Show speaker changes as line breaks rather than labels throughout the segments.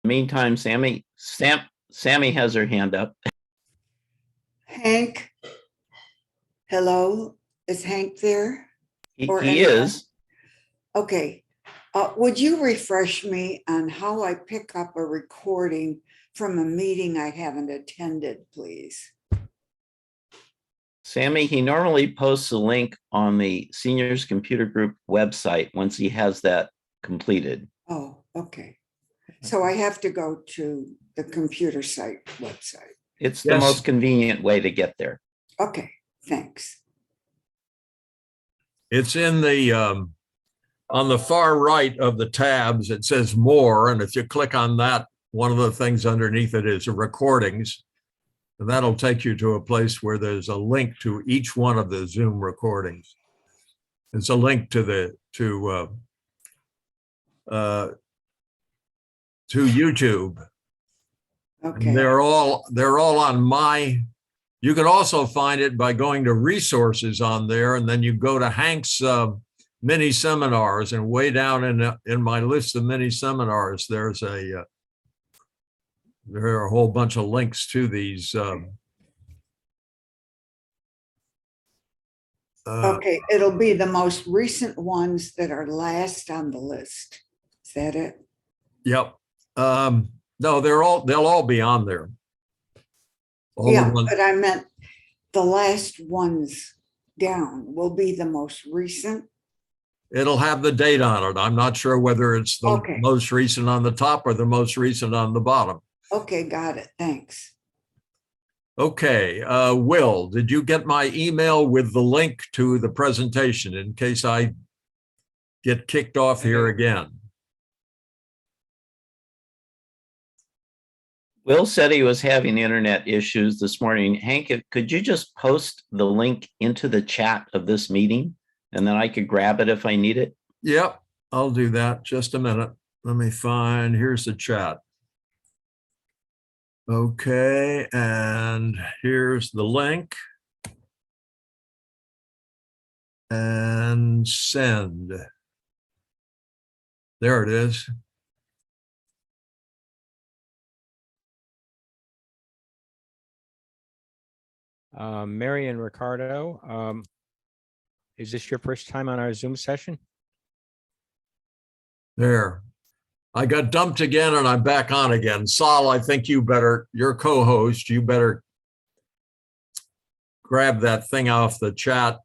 Meantime, Sammy has her hand up.
Hank, hello, is Hank there?
He is.
Okay, would you refresh me on how I pick up a recording from a meeting I haven't attended, please?
Sammy, he normally posts a link on the Seniors Computer Group website once he has that completed.
Oh, okay. So I have to go to the computer site website.
It's the most convenient way to get there.
Okay, thanks.
It's in the on the far right of the tabs. It says more, and if you click on that, one of the things underneath it is recordings, and that'll take you to a place where there's a link to each one of the Zoom recordings. It's a link to the to YouTube.
Okay.
And they're all on my. You can also find it by going to resources on there, and then you go to Hank's mini seminars, and way down in my list of mini seminars, there are a whole bunch of links to these.
Okay, it'll be the most recent ones that are last on the list. Is that it?
Yep. No, they'll all be on there.
Yeah, but I meant the last ones down will be the most recent.
It'll have the date on it. I'm not sure whether it's the most recent on the top or the most recent on the bottom.
Okay, got it. Thanks.
Okay, Will, did you get my email with the link to the presentation in case I get kicked off here again?
Will said he was having internet issues this morning. Hank, could you just post the link into the chat of this meeting, and then I could grab it if I need it?
Yep, I'll do that. Just a minute. Let me find, here's the chat. Okay, and here's the link. And send. There it is.
Mary and Ricardo, is this your first time on our Zoom session?
There. I got dumped again and I'm back on again. Saul, I think you better, your co-host, you better grab that thing off the chat.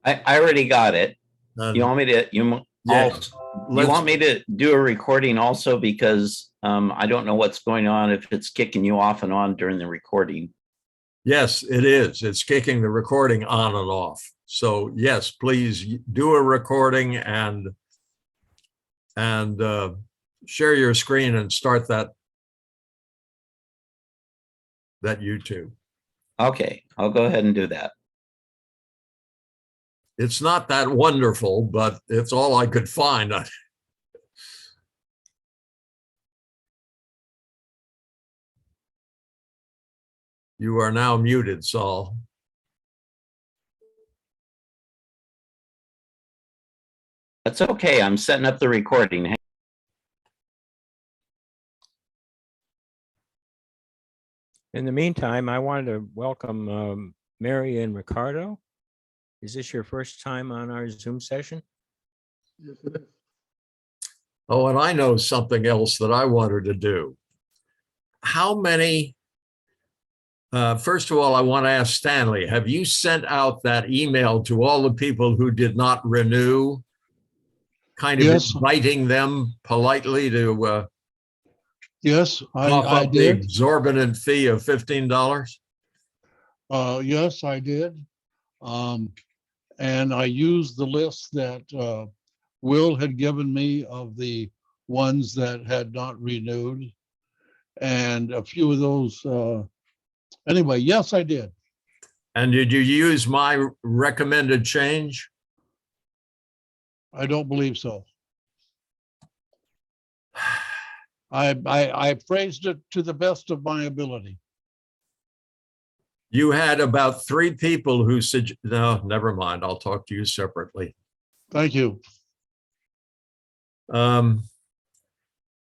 I already got it. You want me to, you want me to do a recording also, because I don't know what's going on, if it's kicking you off and on during the recording.
Yes, it is. It's kicking the recording on and off. So yes, please do a recording and share your screen and start that YouTube.
Okay, I'll go ahead and do that.
It's not that wonderful, but it's all I could find. You are now muted, Saul.
That's okay. I'm setting up the recording.
In the meantime, I wanted to welcome Mary and Ricardo. Is this your first time on our Zoom session?
Yes, it is.
Oh, and I know something else that I wanted to do. How many, first of all, I want to ask Stanley, have you sent out that email to all the people who did not renew, kind of inviting them politely to
yes,
cough
I
up the
did.
exorbitant fee of $15?
Yes, I did. And I used the list that Will had given me of the ones that had not renewed. And a few of those, anyway, yes, I did.
And did you use my recommended change?
I don't believe so. I phrased it to the best of my ability.
You had about 3 people who said, no, never mind. I'll talk to you separately.
Thank you.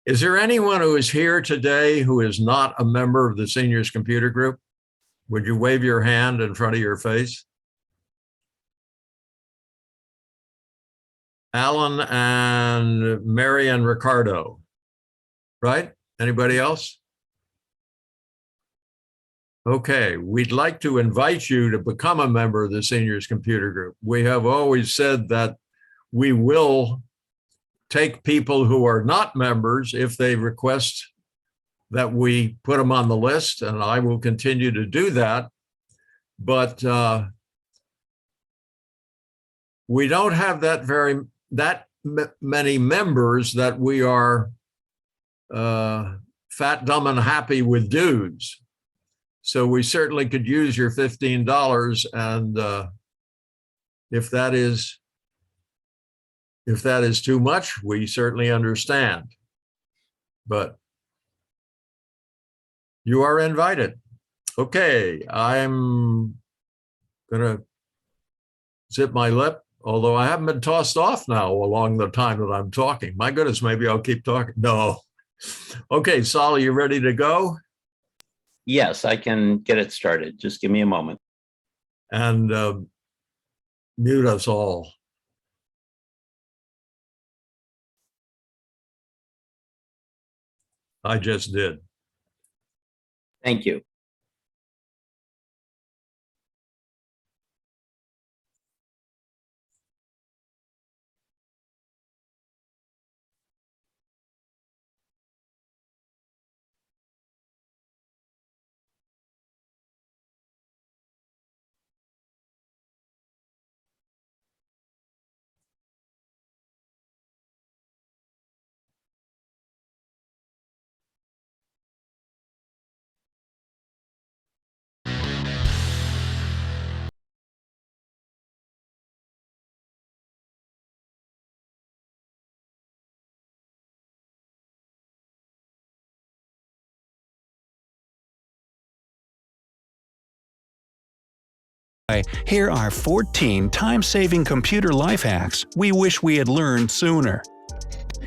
Is there anyone who is here today who is not a member of the seniors computer group? Would you wave your hand in front of your face? Alan and Mary and Ricardo, right? Anybody else? Okay, we'd like to invite you to become a member of the seniors computer group. We have always said that we will take people who are not members if they request that we put them on the list, and I will continue to do that. But we don't have that many members that we are fat, dumb, and happy with dues. So we certainly could use your $15, and if that is too much, we certainly understand. But you are invited. Okay, I'm gonna zip my lip, although I haven't been tossed off now along the time that I'm talking. My goodness, maybe I'll keep talking. No. Okay, Sol, you ready to go?
Yes, I can get it started. Just give me a moment.
And mute us all. I just did.
Thank you.
Here are 14 time-saving computer life hacks we wish we had learned sooner.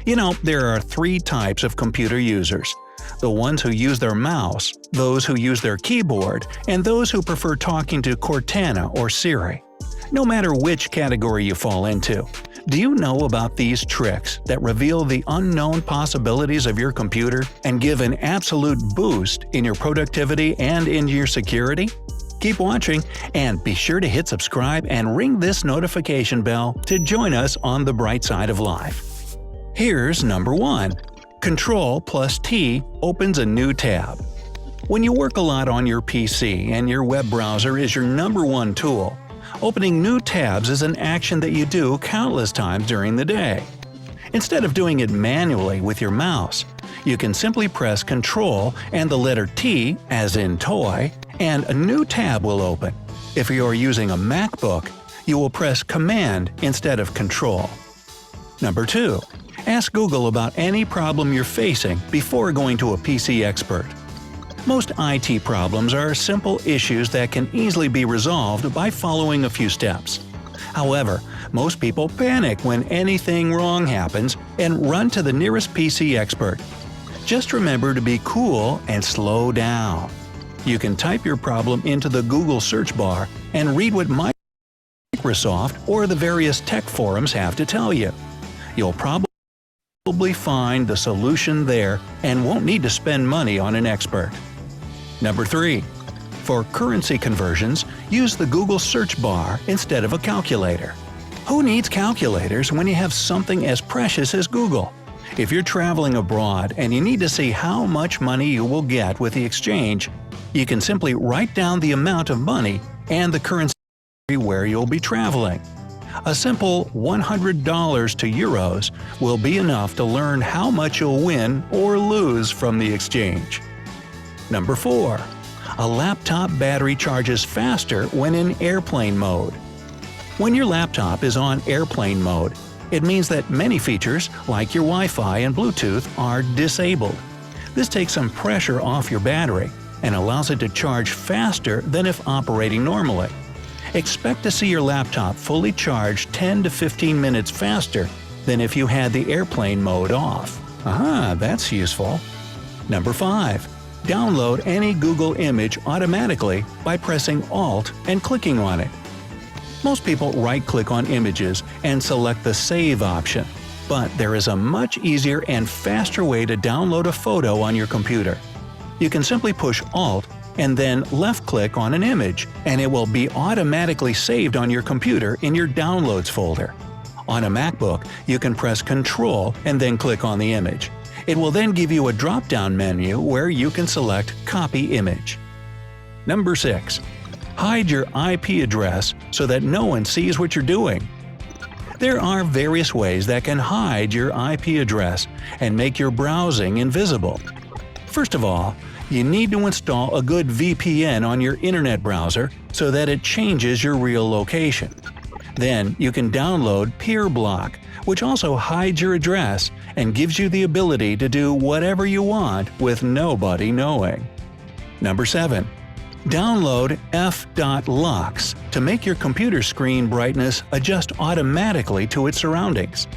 You know, there are 3 types of computer users: the ones who use their mouse, those who use their keyboard, and those who prefer talking to Cortana or Siri. No matter which category you fall into, do you know about these tricks that reveal the unknown possibilities of your computer and give an absolute boost in your productivity and in your security? Keep watching, and be sure to hit subscribe and ring this notification bell to join us on the bright side of life. Here's number 1. Control+T opens a new tab. When you work a lot on your PC and your web browser is your number 1 tool, opening new tabs is an action that you do countless times during the day. Instead of doing it manually with your mouse, you can simply press Control and the letter T, as in toy, and a new tab will open. If you're using a MacBook, you will press Command instead of Control. Number 2. Ask Google about any problem you're facing before going to a PC expert. Most IT problems are simple issues that can easily be resolved by following a few steps. However, most people panic when anything wrong happens and run to the nearest PC expert. Just remember to be cool and slow down. You can type your problem into the Google search bar and read what Microsoft or the various tech forums have to tell you. You'll probably find the solution there and won't need to spend money on an expert. Number 3. For currency conversions, use the Google search bar instead of a calculator. Who needs calculators when you have something as precious as Google? If you're traveling abroad and you need to see how much money you will get with the exchange, you can simply write down the amount of money and the currency where you'll be traveling. A simple $100 to euros will be enough to learn how much you'll win or lose from the exchange. Number 4. A laptop battery charges faster when in airplane mode. When your laptop is on airplane mode, it means that many features, like your Wi-Fi and Bluetooth, are disabled. This takes some pressure off your battery and allows it to charge faster than if operating normally. Expect to see your laptop fully charged 10 to 15 minutes faster than if you had the airplane mode off. Aha, that's useful. Number 5. Download any Google image automatically by pressing Alt and clicking on it. Most people right-click on images and select the Save option, but there is a much easier and faster way to download a photo on your computer. You can simply push Alt and then left-click on an image, and it will be automatically saved on your computer in your Downloads folder. On a MacBook, you can press Ctrl and then click on the image. It will then give you a drop-down menu where you can select Copy Image. Number 6. Hide your IP address so that no one sees what you're doing. There are various ways that can hide your IP address and make your browsing invisible. First of all, you need to install a good VPN on your internet browser so that it changes your real location. Then you can download PeerBlock, which also hides your address and gives you the ability to do whatever you want with nobody knowing. Number 7. Download f.lux to make your computer screen brightness adjust automatically to its surroundings.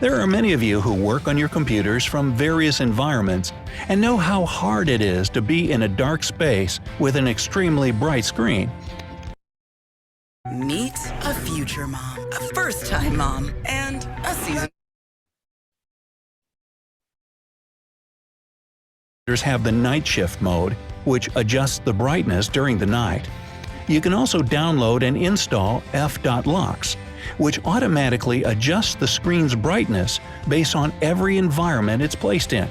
There are many of you who work on your computers from various environments and know how hard it is to be in a dark space with an extremely bright screen.
Meet a future mom, a first-time mom, and a seasoned
have the night shift mode, which adjusts the brightness during the night. You can also download and install f.lux, which automatically adjusts the screen's brightness based on every environment it's placed in.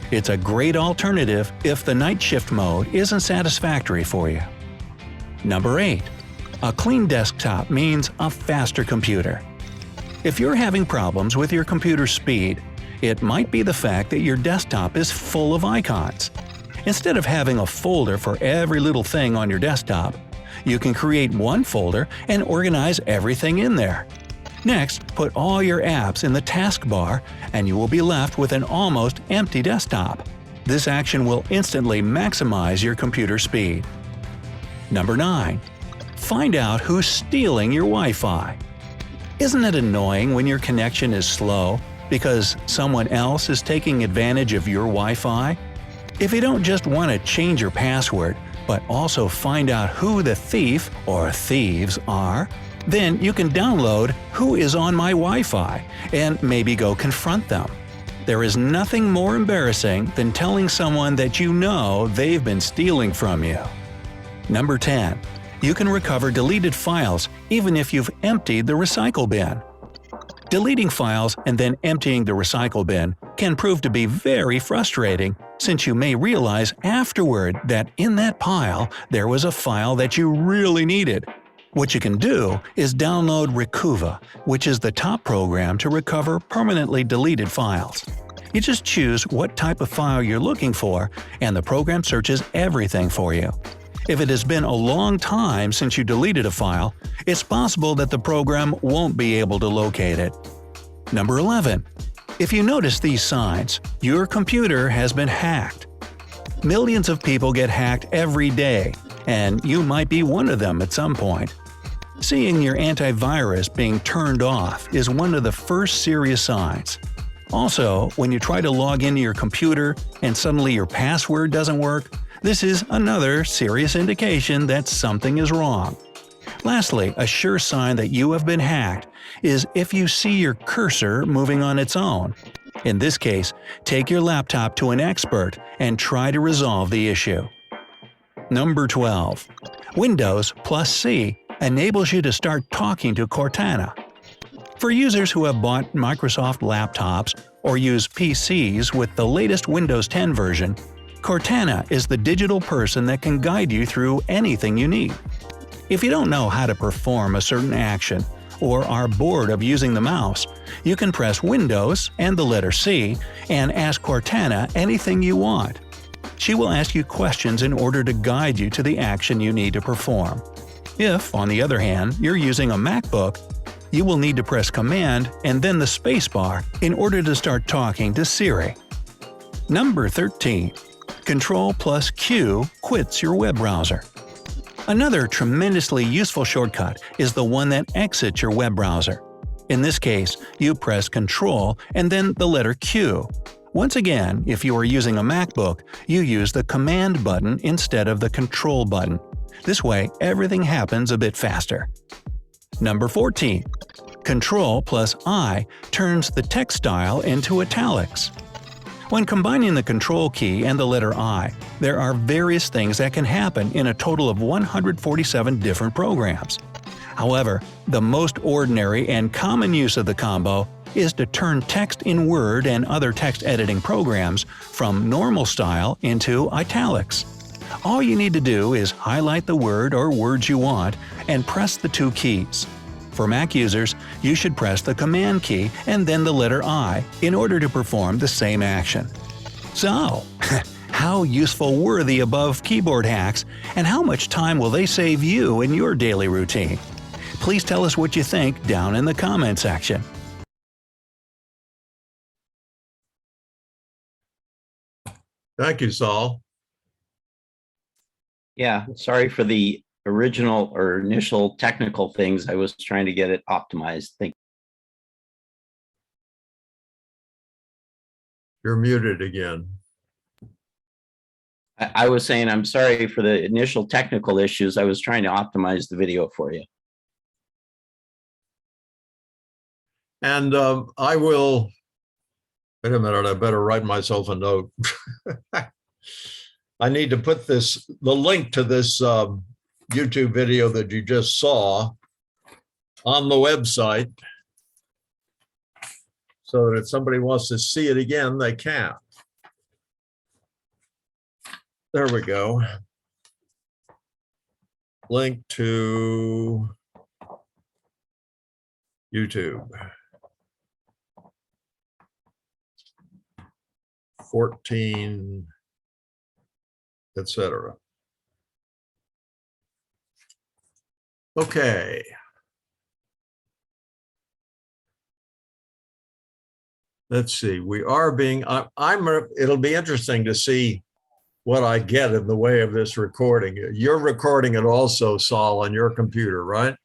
It's a great alternative if the night shift mode isn't satisfactory for you. Number 8. A clean desktop means a faster computer. If you're having problems with your computer's speed, it might be the fact that your desktop is full of icons. Instead of having a folder for every little thing on your desktop, you can create one folder and organize everything in there. Next, put all your apps in the taskbar and you will be left with an almost empty desktop. This action will instantly maximize your computer speed. Number 9. Find out who's stealing your Wi-Fi. Isn't it annoying when your connection is slow because someone else is taking advantage of your Wi-Fi? If you don't just want to change your password, but also find out who the thief or thieves are, then you can download Who is on My Wi-Fi and maybe go confront them. There is nothing more embarrassing than telling someone that you know they've been stealing from you. Number 10. You can recover deleted files even if you've emptied the recycle bin. Deleting files and then emptying the recycle bin can prove to be very frustrating, since you may realize afterward that in that pile there was a file that you really needed. What you can do is download Recuva, which is the top program to recover permanently deleted files. You just choose what type of file you're looking for, and the program searches everything for you. If it has been a long time since you deleted a file, it's possible that the program won't be able to locate it. Number 11. If you notice these signs, your computer has been hacked. Millions of people get hacked every day, and you might be one of them at some point. Seeing your antivirus being turned off is one of the first serious signs. Also, when you try to log into your computer and suddenly your password doesn't work, this is another serious indication that something is wrong. Lastly, a sure sign that you have been hacked is if you see your cursor moving on its own. In this case, take your laptop to an expert and try to resolve the issue. Number 12. Windows plus C enables you to start talking to Cortana. For users who have bought Microsoft laptops or use PCs with the latest Windows 10 version, Cortana is the digital person that can guide you through anything you need. If you don't know how to perform a certain action or are bored of using the mouse, you can press Windows and the letter C and ask Cortana anything you want. She will ask you questions in order to guide you to the action you need to perform. If, on the other hand, you're using a MacBook, you will need to press Command and then the spacebar in order to start talking to Siri. Number 13. Control plus Q quits your web browser. Another tremendously useful shortcut is the one that exits your web browser. In this case, you press Control and then the letter Q. Once again, if you are using a MacBook, you use the Command button instead of the Control button. This way, everything happens a bit faster. Number 14. Control plus I turns the text style into italics. When combining the Control key and the letter I, there are various things that can happen in a total of 147 different programs. However, the most ordinary and common use of the combo is to turn text in Word and other text editing programs from normal style into italics. All you need to do is highlight the word or words you want and press the two keys. For Mac users, you should press the Command key and then the letter I in order to perform the same action. So, how useful were the above keyboard hacks, and how much time will they save you in your daily routine? Please tell us what you think down in the comment section.
Thank you, Saul.
Yeah, sorry for the original or initial technical things. I was trying to get it optimized.
You're muted again.
I was saying I'm sorry for the initial technical issues. I was trying to optimize the video for you.
And I will, wait a minute, I better write myself a note. I need to put the link to this YouTube video that you just saw on the website so that if somebody wants to see it again, they can. There we go. Link to YouTube. 14, etc. Okay. Let's see. We are being. It'll be interesting to see what I get in the way of this recording. You're recording it also, Saul, on your computer, right?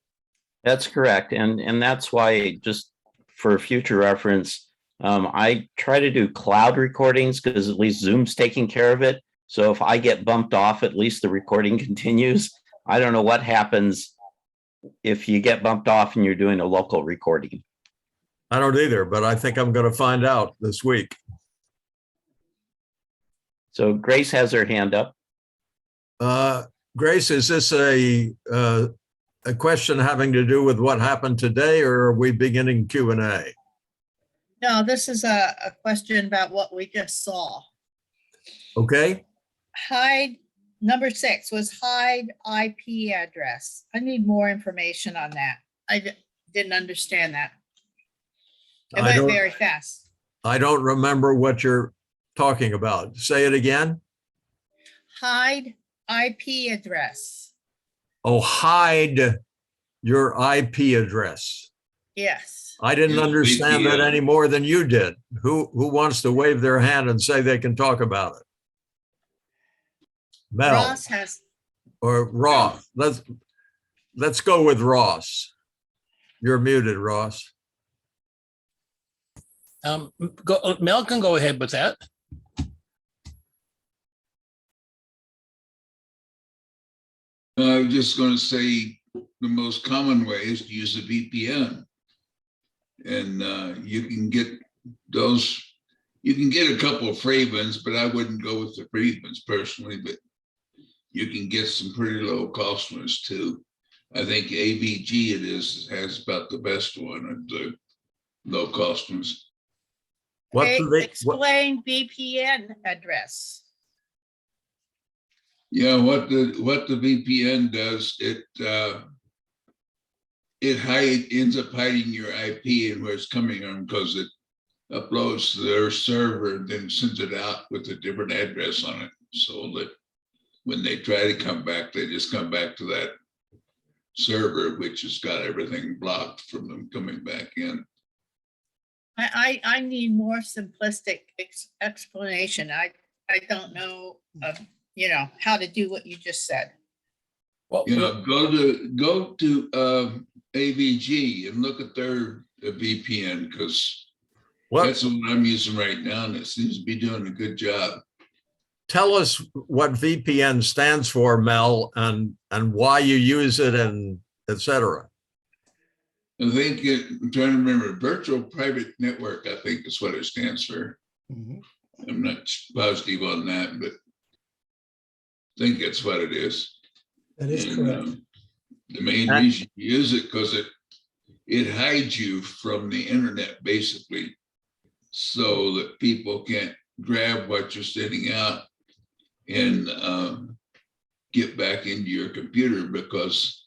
That's correct, and that's why, just for future reference, I try to do cloud recordings because at least Zoom's taking care of it. So if I get bumped off, at least the recording continues. I don't know what happens if you get bumped off and you're doing a local recording.
I don't either, but I think I'm going to find out this week.
So Grace has her hand up.
Grace, is this a question having to do with what happened today, or are we beginning Q&A?
No, this is a question about what we just saw.
Okay.
Hide, number 6 was hide IP address. I need more information on that. I didn't understand that. It went very fast.
I don't remember what you're talking about. Say it again.
Hide IP address.
Oh, hide your IP address.
Yes.
I didn't understand that any more than you did. Who wants to wave their hand and say they can talk about it? Mel.
Ross has.
Or Ross. Let's go with Ross. You're muted, Ross.
Mel can go ahead with that.
I was just going to say the most common way is to use a VPN. And you can get those, you can get a couple of free ones, but I wouldn't go with the free ones personally, but you can get some pretty low cost ones too. I think AVG has about the best one of the low cost ones.
Explain VPN address.
Yeah, what the VPN does, it ends up hiding your IP and where it's coming from, because it uploads to their server and then sends it out with a different address on it, so that when they try to come back, they just come back to that server, which has got everything blocked from them coming back in.
I need more simplistic explanation. I don't know, how to do what you just said.
Well,
go to AVG and look at their VPN, because
What,
That's what I'm using right now, and it seems to be doing a good job.
tell us what VPN stands for, Mel, and why you use it and et cetera.
I think I'm trying to remember, virtual private network, I think is what it stands for.
Mhm.
I'm not positive on that, but I think that's what it is.
That is
And,
correct.
the main reason you use it because it hides you from the internet, basically, so that people can't grab what you're sending out and get back into your computer, because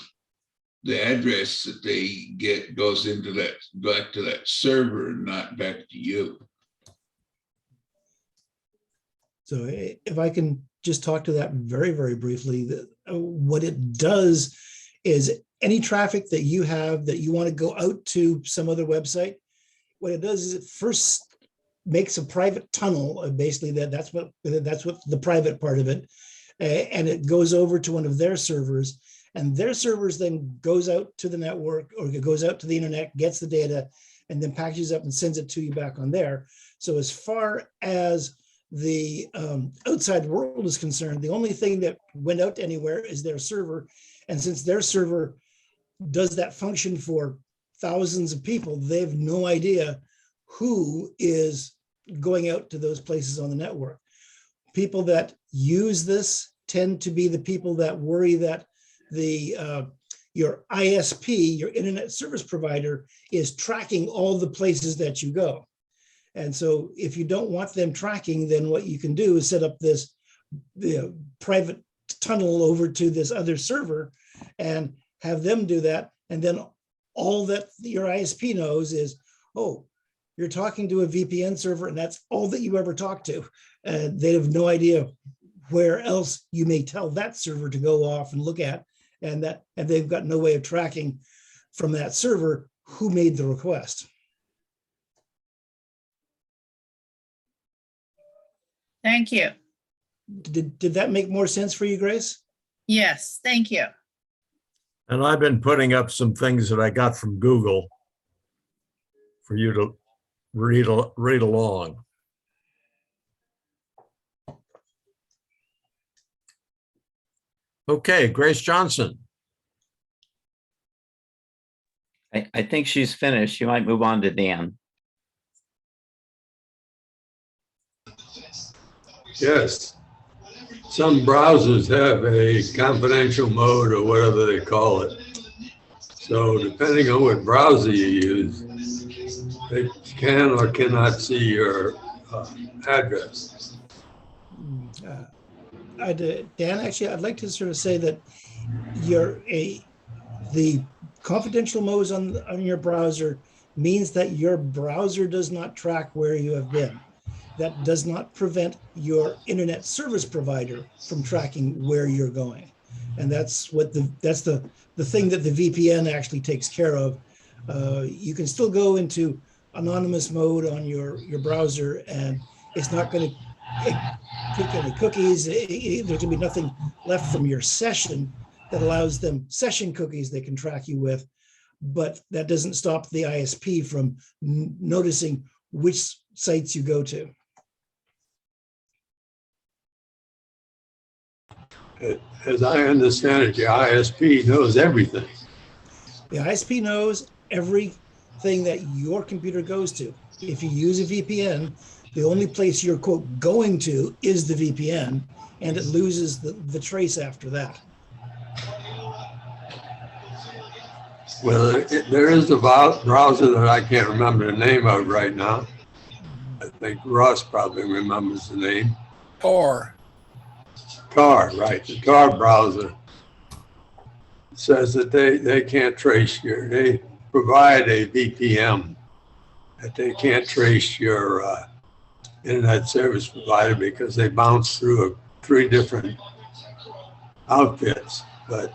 the address that they get goes into that, back to that server, not back to you.
So if I can just talk to that very, very briefly, what it does is any traffic that you have that you want to go out to some other website, what it does is it first makes a private tunnel. Basically, that's what the private part of it, and it goes over to one of their servers, and their servers then goes out to the network, or it goes out to the internet, gets the data, and then packages up and sends it to you back on there. So as far as the outside world is concerned, the only thing that went out anywhere is their server. And since their server does that function for thousands of people, they have no idea who is going out to those places on the network. People that use this tend to be the people that worry that your ISP, your internet service provider, is tracking all the places that you go. And so if you don't want them tracking, then what you can do is set up this private tunnel over to this other server and have them do that. And then all that your ISP knows is, oh, you're talking to a VPN server, and that's all that you ever talk to. They have no idea where else you may tell that server to go off and look at, and they've got no way of tracking from that server who made the request.
Thank you.
Did that make more sense for you, Grace?
Yes, thank you.
And I've been putting up some things that I got from Google for you to read along. Okay, Grace Johnson.
I think she's finished. You might move on to Dan.
Yes. Some browsers have a confidential mode or whatever they call it. So depending on what browser you use, they can or cannot see your address.
Dan, actually, I'd like to sort of say that the confidential modes on your browser means that your browser does not track where you have been. That does not prevent your internet service provider from tracking where you're going. And that's the thing that the VPN actually takes care of. You can still go into anonymous mode on your browser, and it's not going to take any cookies. There's going to be nothing left from your session that allows them session cookies they can track you with. But that doesn't stop the ISP from noticing which sites you go to.
As I understand it, your ISP knows everything.
The ISP knows everything that your computer goes to. If you use a VPN, the only place you're, quote, going to is the VPN, and it loses the trace after that.
Well, there is a browser that I can't remember the name of right now. I think Ross probably remembers the name.
Tor,
right? The Tor browser says that they can't trace they provide a VPN that they can't trace your internet service provider because they bounce through 3 different outfits. But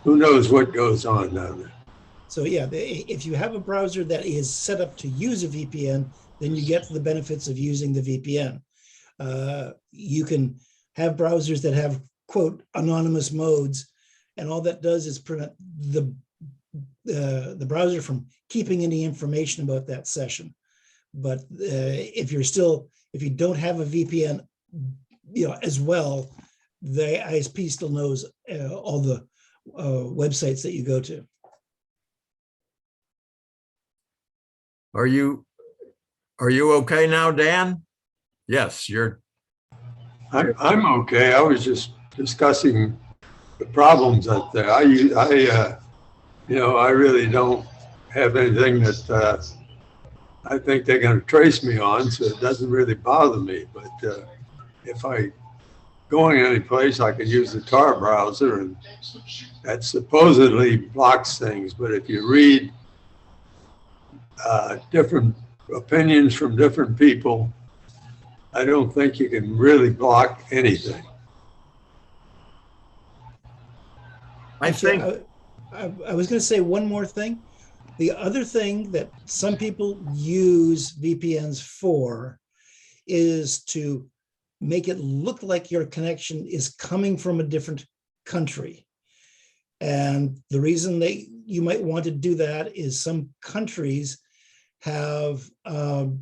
who knows what goes on down there?
So yeah, if you have a browser that is set up to use a VPN, then you get the benefits of using the VPN. You can have browsers that have, quote, anonymous modes, and all that does is prevent the browser from keeping any information about that session. But if you don't have a VPN, as well, the ISP still knows all the websites that you go to.
Are you okay now, Dan? Yes,
I'm okay. I was just discussing the problems out there. I really don't have anything that I think they're going to trace me on, so it doesn't really bother me. But if I going any place, I can use the Tor browser, and that supposedly blocks things. But if you read different opinions from different people, I don't think you can really block anything.
I think
I was going to say one more thing. The other thing that some people use VPNs for is to make it look like your connection is coming from a different country. And the reason you might want to do that is some countries have some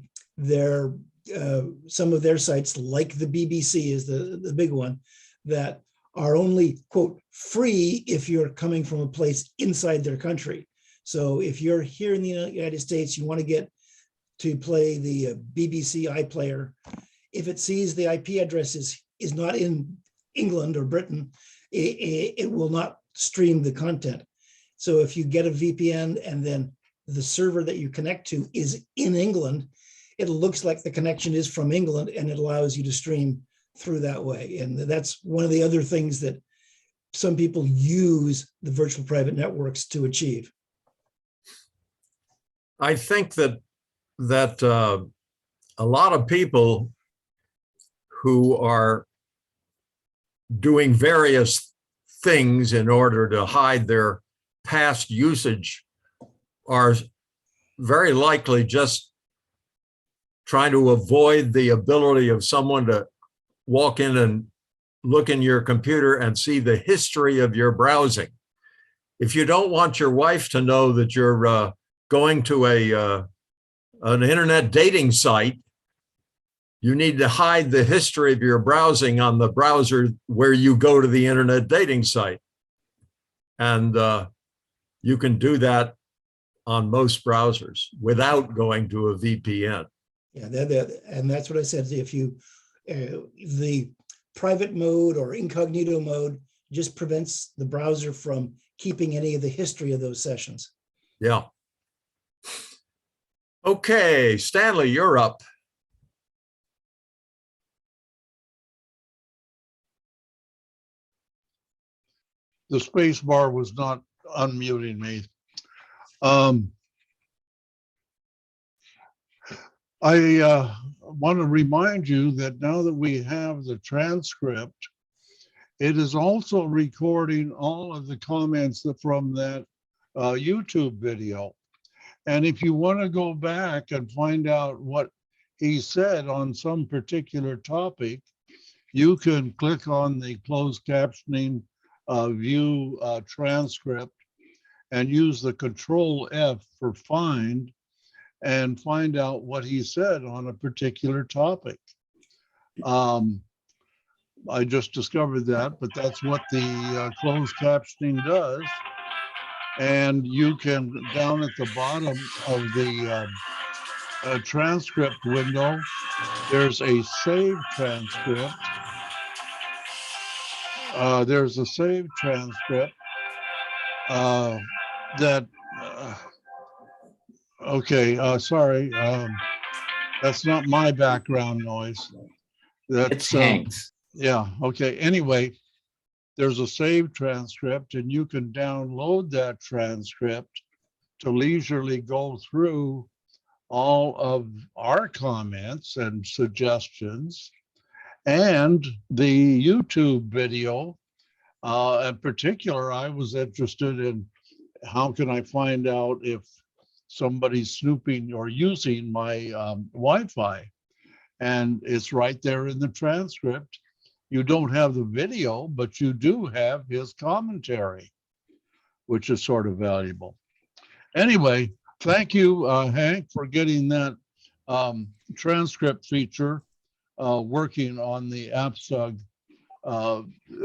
of their sites, like the BBC is the big one, that are only, quote, free if you're coming from a place inside their country. So if you're here in the United States, you want to get to play the BBC iPlayer. If it sees the IP address is not in England or Britain, it will not stream the content. So if you get a VPN and then the server that you connect to is in England, it looks like the connection is from England, and it allows you to stream through that way. And that's one of the other things that some people use the virtual private networks to achieve.
I think that a lot of people who are doing various things in order to hide their past usage are very likely just trying to avoid the ability of someone to walk in and look in your computer and see the history of your browsing. If you don't want your wife to know that you're going to an internet dating site, you need to hide the history of your browsing on the browser where you go to the internet dating site. And you can do that on most browsers without going to a VPN.
Yeah, and that's what I said. If you, the private mode or incognito mode just prevents the browser from keeping any of the history of those sessions.
Yeah. Okay, Stanley, you're up.
The space bar was not unmuting me. I want to remind you that now that we have the transcript, it is also recording all of the comments from that YouTube video. And if you want to go back and find out what he said on some particular topic, you can click on the closed captioning view transcript and use the Control F for find and find out what he said on a particular topic. I just discovered that, but that's what the closed captioning does. And you can, down at the bottom of the transcript window, there's a save transcript. There's a save transcript that, okay, sorry, that's not my background noise.
It's Hank's.
Yeah, okay, anyway, there's a save transcript and you can download that transcript to leisurely go through all of our comments and suggestions and the YouTube video. In particular, I was interested in how can I find out if somebody's snooping or using my Wi-Fi, and it's right there in the transcript. You don't have the video, but you do have his commentary, which is sort of valuable. Anyway, thank you, Hank, for getting that transcript feature, working on the AppSug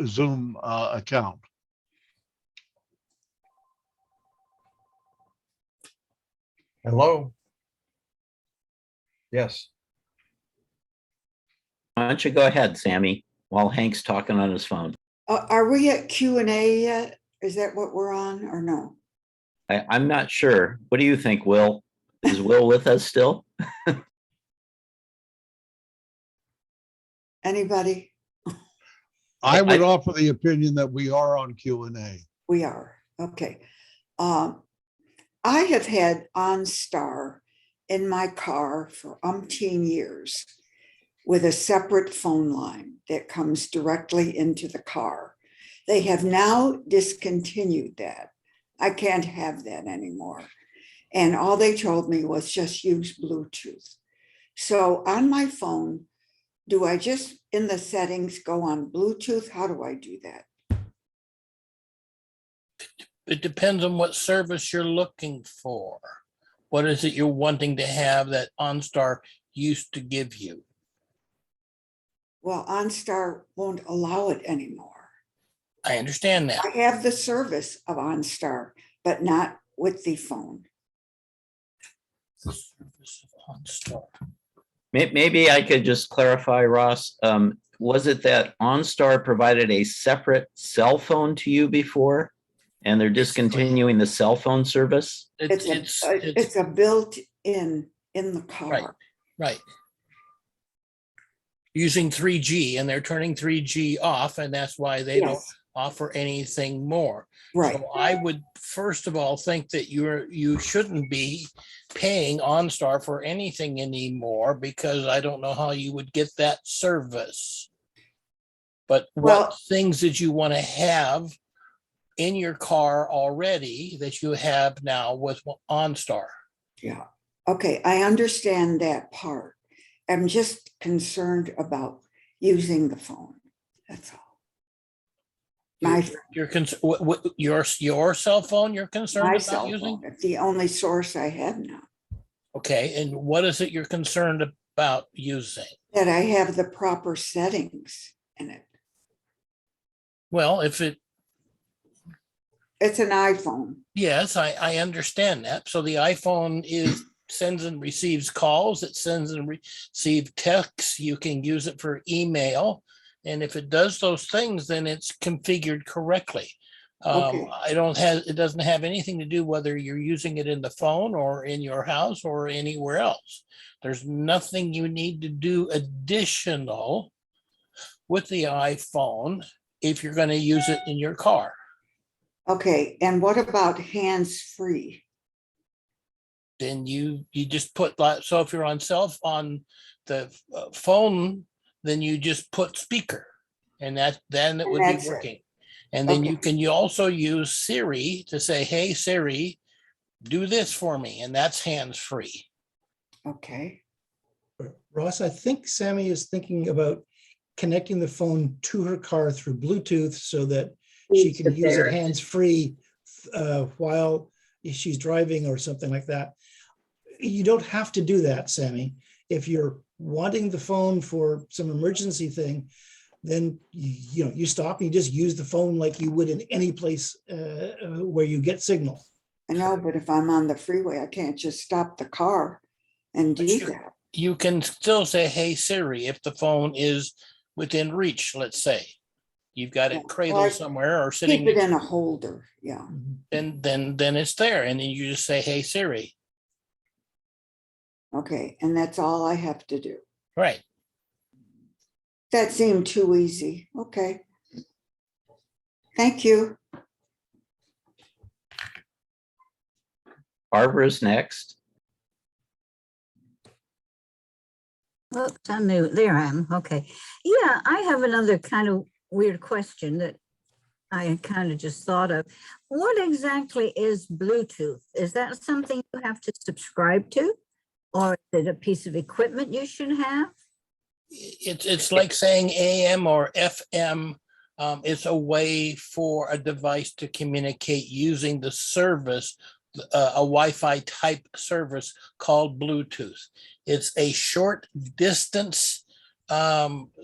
Zoom account.
Hello? Yes.
Why don't you go ahead, Sammy, while Hank's talking on his phone?
Are we at Q&A yet? Is that what we're on or no?
I'm not sure. What do you think, Will? Is Will with us still?
Anybody?
I would offer the opinion that we are on Q&A.
We are, okay. I have had OnStar in my car for umpteen years with a separate phone line that comes directly into the car. They have now discontinued that. I can't have that anymore. And all they told me was just use Bluetooth. So on my phone, do I just in the settings go on Bluetooth? How do I do that?
It depends on what service you're looking for. What is it you're wanting to have that OnStar used to give you?
Well, OnStar won't allow it anymore.
I understand that.
I have the service of OnStar, but not with the phone.
The service of OnStar.
Maybe I could just clarify, Ross. Was it that OnStar provided a separate cell phone to you before, and they're discontinuing the cell phone service?
It's a built-in in the car.
Right. Using 3G, and they're turning 3G off, and that's why they don't offer anything more.
Right.
So I would first of all think that you shouldn't be paying OnStar for anything anymore, because I don't know how you would get that service. But what things did you want to have in your car already that you have now with OnStar?
Yeah. Okay, I understand that part. I'm just concerned about using the phone. That's all.
Your cell phone you're concerned
My
about
cell
using?
phone. It's the only source I have now.
Okay, and what is it you're concerned about using?
That I have the proper settings in it.
Well, if it's
an iPhone.
Yes, I understand that. So the iPhone sends and receives calls, it sends and receives texts. You can use it for email. And if it does those things, then it's configured correctly.
Okay.
It doesn't have anything to do whether you're using it in the phone or in your house or anywhere else. There's nothing you need to do additional with the iPhone if you're going to use it in your car.
Okay, and what about hands-free?
Then you just put, so if you're on the phone, then you just put speaker, and then it would be working. And then you also use Siri to say, hey Siri, do this for me, and that's hands-free.
Okay.
Ross, I think Sammy is thinking about connecting the phone to her car through Bluetooth so that she can use it hands-free while she's driving or something like that. You don't have to do that, Sammy. If you're wanting the phone for some emergency thing, then you stop and you just use the phone like you would in any place where you get signal.
I know, but if I'm on the freeway, I can't just stop the car and do that.
You can still say, hey Siri, if the phone is within reach, let's say. You've got it cradled somewhere or sitting.
Keep it in a holder, yeah.
Then it's there, and then you just say, hey Siri.
Okay, and that's all I have to do.
Right.
That seemed too easy. Okay. Thank you.
Barbara's next.
Oops, I'm new. There I am. Okay. Yeah, I have another kind of weird question that I kind of just thought of. What exactly is Bluetooth? Is that something you have to subscribe to? Or is it a piece of equipment you should have?
It's like saying AM or FM. It's a way for a device to communicate using the service, a Wi-Fi type service called Bluetooth. It's a short distance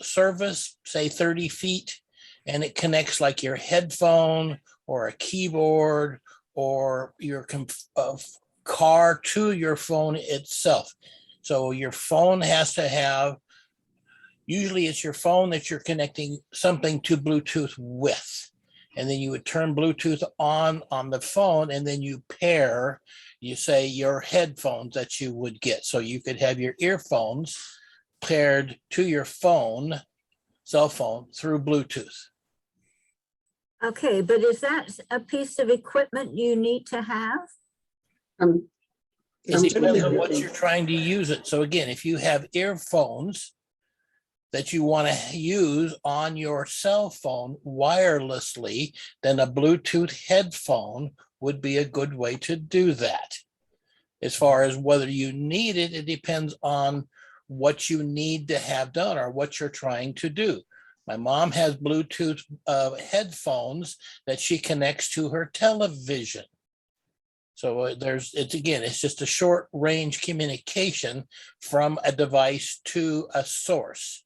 service, say 30 feet, and it connects like your headphone or a keyboard or your car to your phone itself. So your phone has to have, usually it's your phone that you're connecting something to Bluetooth with. And then you would turn Bluetooth on the phone, and then you pair, you say, your headphones that you would get. So you could have your earphones paired to your phone, cell phone, through Bluetooth.
Okay, but is that a piece of equipment you need to have?
It depends on what you're trying to use it. So again, if you have earphones that you want to use on your cell phone wirelessly, then a Bluetooth headphone would be a good way to do that. As far as whether you need it, it depends on what you need to have done or what you're trying to do. My mom has Bluetooth headphones that she connects to her television. So it's just a short range communication from a device to a source.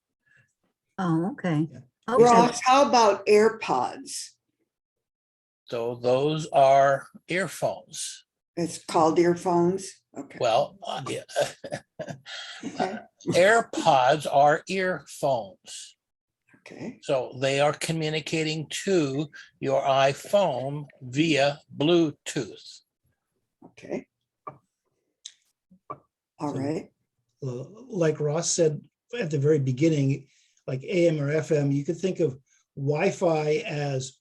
Oh, okay. Okay.
Ross, how about AirPods?
So those are earphones.
It's called earphones? Okay.
Well,
Okay.
AirPods are earphones.
Okay.
So they are communicating to your iPhone via Bluetooth.
Okay. All right.
Like Ross said at the very beginning, like AM or FM, you could think of Wi-Fi as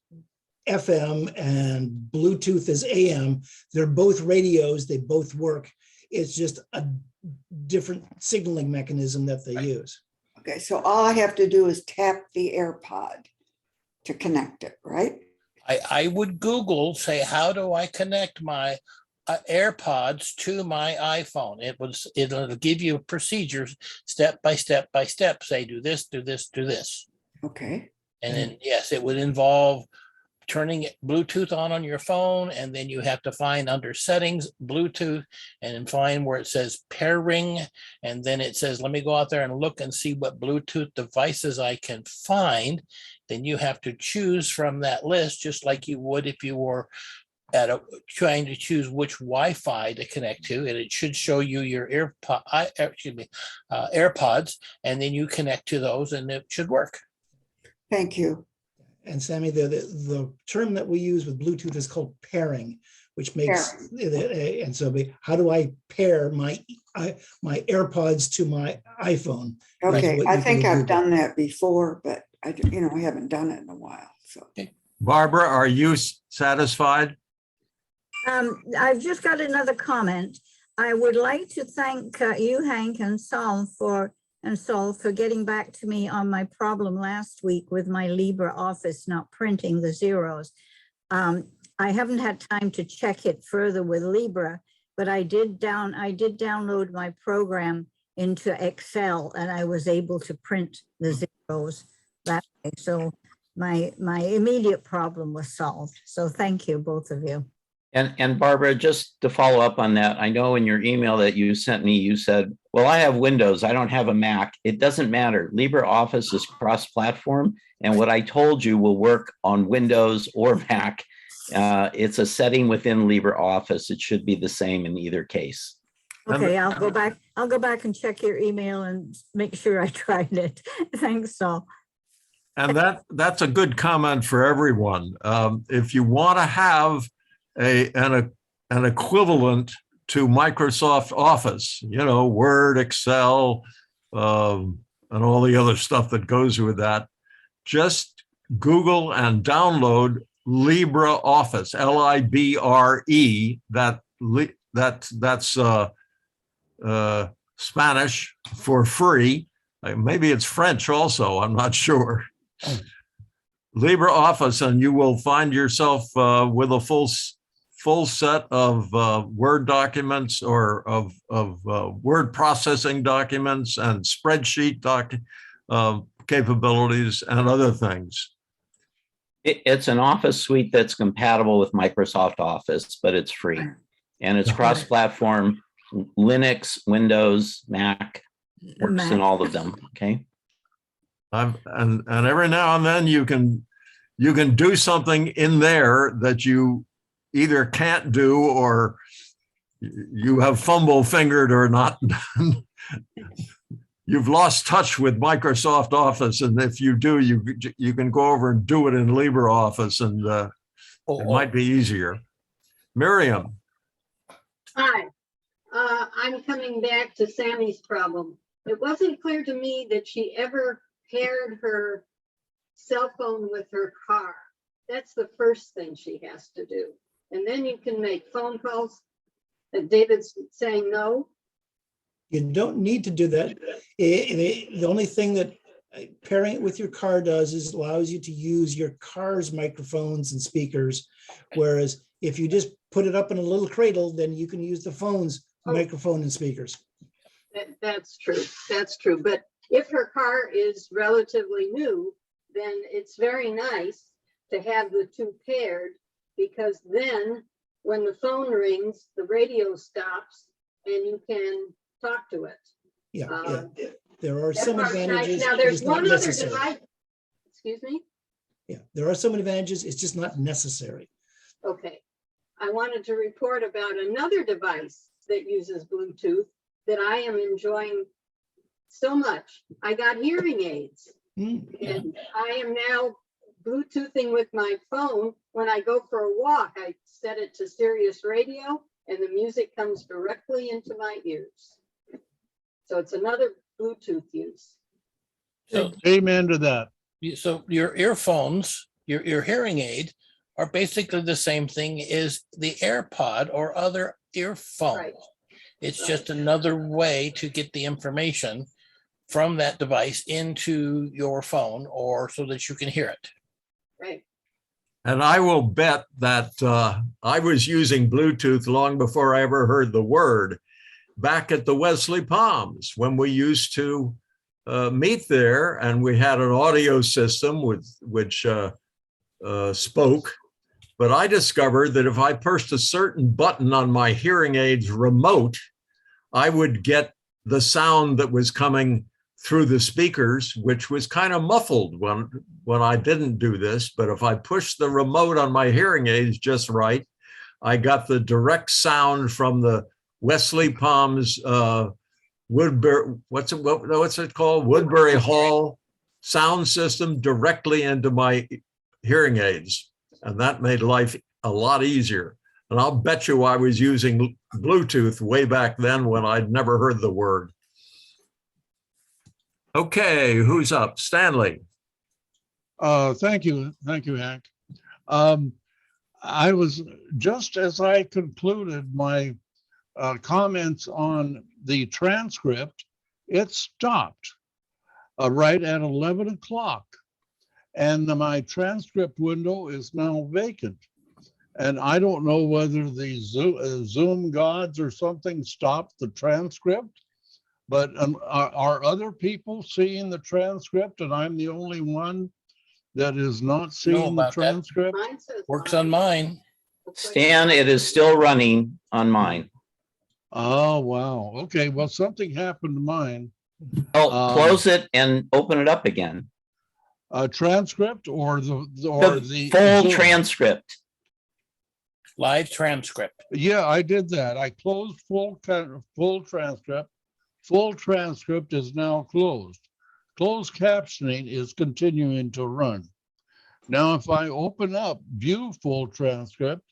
FM and Bluetooth as AM. They're both radios, they both work. It's just a different signaling mechanism that they use.
Okay, so all I have to do is tap the AirPod to connect it, right?
I would Google, say, how do I connect my AirPods to my iPhone? It'll give you procedures step by step by step. Say, do this, do this, do this.
Okay.
And then, yes, it would involve turning Bluetooth on your phone, and then you have to find under settings, Bluetooth, and then find where it says pairing. And then it says, let me go out there and look and see what Bluetooth devices I can find. Then you have to choose from that list, just like you would if you were trying to choose which Wi-Fi to connect to, and it should show you your AirPods, and then you connect to those, and it should work.
Thank you.
And Sammy, the term that we use with Bluetooth is called pairing, which makes, and so how do I pair my AirPods to my iPhone?
Okay, I think I've done that before, but I haven't done it in a while. So,
Barbara, are you satisfied?
I've just got another comment. I would like to thank you, Hank, and Saul for getting back to me on my problem last week with my LibreOffice not printing the zeros. I haven't had time to check it further with Libre, but I did download my program into Excel, and I was able to print the zeros that way. So my immediate problem was solved. So thank you, both of you.
And Barbara, just to follow up on that, I know in your email that you sent me, you said, well, I have Windows, I don't have a Mac. It doesn't matter. LibreOffice is cross-platform, and what I told you will work on Windows or Mac. It's a setting within LibreOffice. It should be the same in either case.
Okay, I'll go back and check your email and make sure I tried it. Thanks, Saul.
And that's a good comment for everyone. If you want to have an equivalent to Microsoft Office, Word, Excel, and all the other stuff that goes with that, just Google and download LibreOffice, Libre. That's Spanish for free. Maybe it's French also, I'm not sure. LibreOffice, and you will find yourself with a full set of Word documents or of word processing documents and spreadsheet capabilities and other things.
It's an Office suite that's compatible with Microsoft Office, but it's free. And it's cross-platform. Linux, Windows, Mac, works in
Mac.
all of them, okay?
And every now and then you can do something in there that you either can't do or you have fumble fingered or not. You've lost touch with Microsoft Office, and if you do, you can go over and do it in LibreOffice, and it might be easier. Miriam.
Hi, I'm coming back to Sammy's problem. It wasn't clear to me that she ever paired her cell phone with her car. That's the first thing she has to do. And then you can make phone calls. David's saying no.
You don't need to do that. The only thing that pairing it with your car does is allows you to use your car's microphones and speakers. Whereas if you just put it up in a little cradle, then you can use the phone's microphone and speakers.
That's true. That's true. But if her car is relatively new, then it's very nice to have the two paired, because then when the phone rings, the radio stops and you can talk to it.
Yeah, there are some advantages.
Now, there's
it's not
one other
necessary.
device. Excuse me?
Yeah, there are some advantages. It's just not necessary.
Okay. I wanted to report about another device that uses Bluetooth that I am enjoying so much. I got hearing aids, and I am now Bluetoothing with my phone. When I go for a walk, I set it to Sirius Radio, and the music comes directly into my ears. So it's another Bluetooth use.
So,
Amen to that.
So your earphones, your hearing aid are basically the same thing as the AirPod or other earphone.
Right.
It's just another way to get the information from that device into your phone, or so that you can hear it.
Right.
And I will bet that I was using Bluetooth long before I ever heard the word, back at the Wesley Palms when we used to meet there, and we had an audio system which spoke. But I discovered that if I pushed a certain button on my hearing aid's remote, I would get the sound that was coming through the speakers, which was kind of muffled when I didn't do this. But if I pushed the remote on my hearing aids just right, I got the direct sound from the Wesley Palms Woodbury, what's it called? Woodbury Hall sound system directly into my hearing aids. And that made life a lot easier. And I'll bet you I was using Bluetooth way back then when I'd never heard the word. Okay, who's up? Stanley.
Thank you. Thank you, Hank. I was, just as I concluded my comments on the transcript, it stopped right at 11 o'clock. And my transcript window is now vacant. And I don't know whether the Zoom gods or something stopped the transcript, but are other people seeing the transcript and I'm the only one that is not seeing the transcript?
Works on mine.
Stan, it is still running on mine.
Oh, wow. Okay, well, something happened to mine.
Oh, close it and open it up again.
A transcript or the
full
Zoom?
transcript.
Live transcript.
Yeah, I did that. I closed full transcript. Full transcript is now closed. Closed captioning is continuing to run. Now, if I open up view full transcript,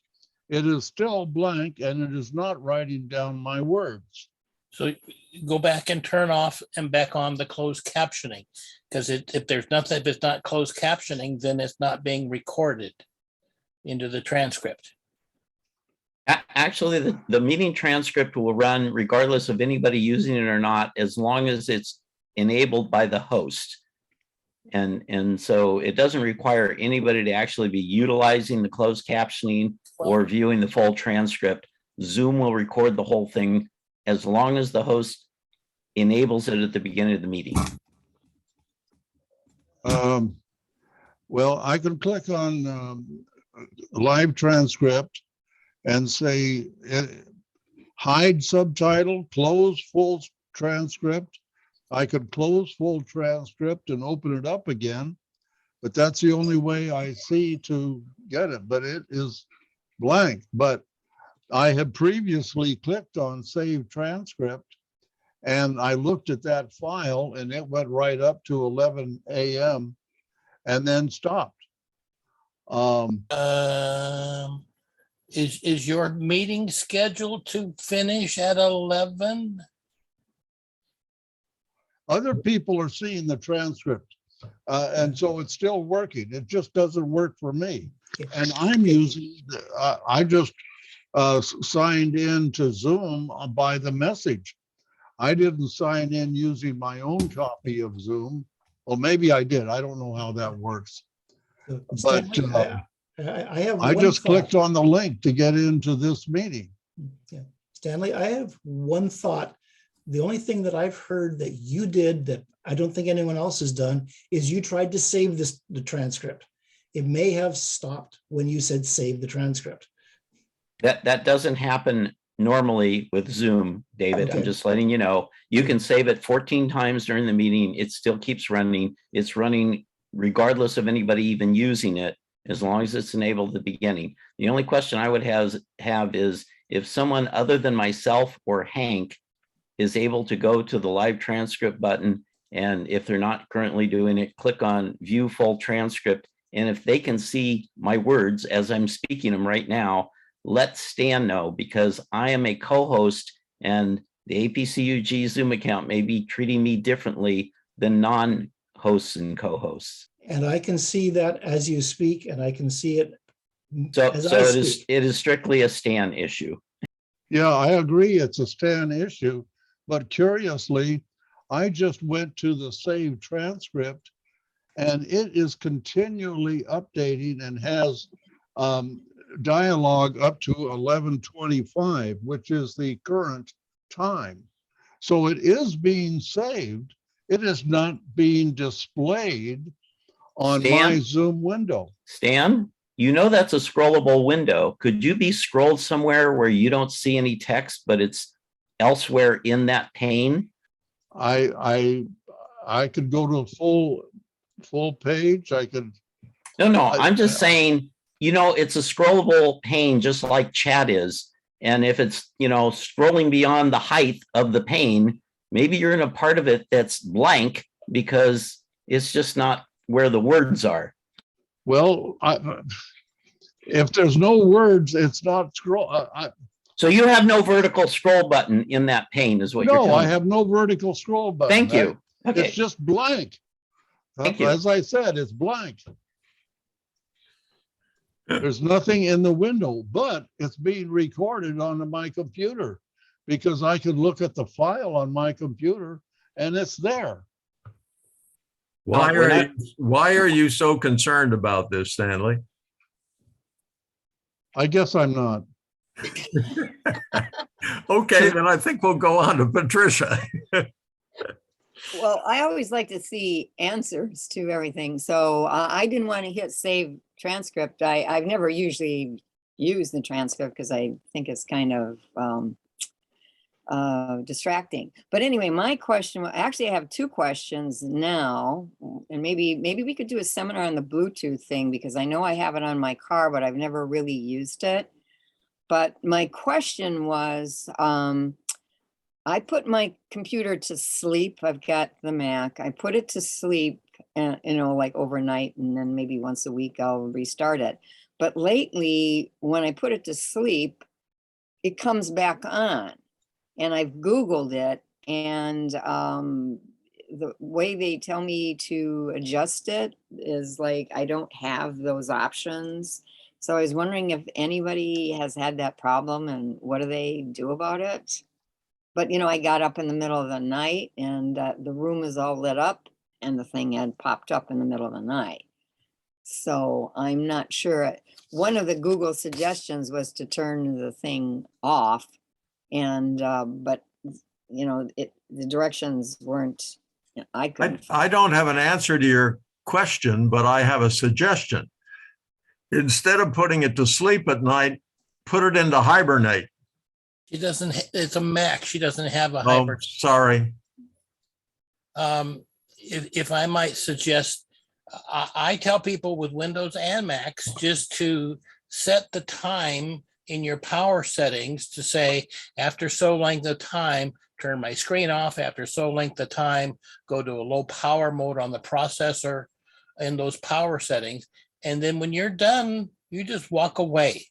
it is still blank and it is not writing down my words.
So go back and turn off and back on the closed captioning, because if it's not closed captioning, then it's not being recorded into the transcript.
Actually, the meeting transcript will run regardless of anybody using it or not, as long as it's enabled by the host. And so it doesn't require anybody to actually be utilizing the closed captioning or viewing the full transcript. Zoom will record the whole thing as long as the host enables it at the beginning of the meeting.
Well, I can click on live transcript and say hide subtitle, close full transcript. I could close full transcript and open it up again, but that's the only way I see to get it, but it is blank. But I had previously clicked on save transcript and I looked at that file and it went right up to 11 a.m. and then stopped.
Is your meeting scheduled to finish at 11?
Other people are seeing the transcript. And so it's still working. It just doesn't work for me. And I'm using, I just signed in to Zoom by the message. I didn't sign in using my own copy of Zoom. Well, maybe I did. I don't know how that works. But I just clicked on the link to get into this meeting.
Yeah. Stanley, I have one thought. The only thing that I've heard that you did that I don't think anyone else has done is you tried to save the transcript. It may have stopped when you said save the transcript.
That doesn't happen normally with Zoom, David.
Okay.
I'm just letting you know. You can save it 14 times during the meeting. It still keeps running. It's running regardless of anybody even using it, as long as it's enabled at the beginning. The only question I would have is if someone other than myself or Hank is able to go to the live transcript button, and if they're not currently doing it, click on view full transcript. And if they can see my words as I'm speaking them right now, let Stan know, because I am a co-host and the APCUG Zoom account may be treating me differently than non-hosts and co-hosts.
And I can see that as you speak, and I can see it.
So it is strictly a Stan issue.
Yeah, I agree. It's a Stan issue. But curiously, I just went to the save transcript and it is continually updating and has dialogue up to 11:25, which is the current time. So it is being saved. It is not being displayed on my Zoom window.
Stan, you know that's a scrollable window. Could you be scrolled somewhere where you don't see any text, but it's elsewhere in that pane?
I could go to a full page. I could.
No, I'm just saying, you know, it's a scrollable pane just like chat is. And if it's, you know, scrolling beyond the height of the pane, maybe you're in a part of it that's blank because it's just not where the words are.
Well, if there's no words, it's not scroll.
So you have no vertical scroll button in that pane is what you're telling me.
No, I have no vertical scroll button.
Thank you. Okay.
It's just blank.
Thank you.
As I said, it's blank. There's nothing in the window, but it's being recorded onto my computer because I could look at the file on my computer and it's there.
Why are you so concerned about this, Stanley?
I guess I'm not.
Okay, then I think we'll go on to Patricia.
Well, I always like to see answers to everything. So I didn't want to hit save transcript. I've never usually used the transcript because I think it's kind of distracting. But anyway, my question, actually I have two questions now, and maybe we could do a seminar on the Bluetooth thing because I know I have it on my car, but I've never really used it. But my question was, I put my computer to sleep. I've got the Mac. I put it to sleep, you know, like overnight, and then maybe once a week I'll restart it. But lately, when I put it to sleep, it comes back on. And I've Googled it, and the way they tell me to adjust it is like I don't have those options. So I was wondering if anybody has had that problem and what do they do about it? But, you know, I got up in the middle of the night and the room is all lit up and the thing had popped up in the middle of the night. So I'm not sure. One of the Google suggestions was to turn the thing off. And, but, you know, the directions weren't, you know, I couldn't.
I don't have an answer to your question, but I have a suggestion. Instead of putting it to sleep at night, put it into hibernate.
She doesn't, it's a Mac. She doesn't have a
Oh,
hybrid.
sorry.
If I might suggest, I tell people with Windows and Macs just to set the time in your power settings to say, after so length of time, turn my screen off. After so length of time, go to a low power mode on the processor in those power settings. And then when you're done, you just walk away.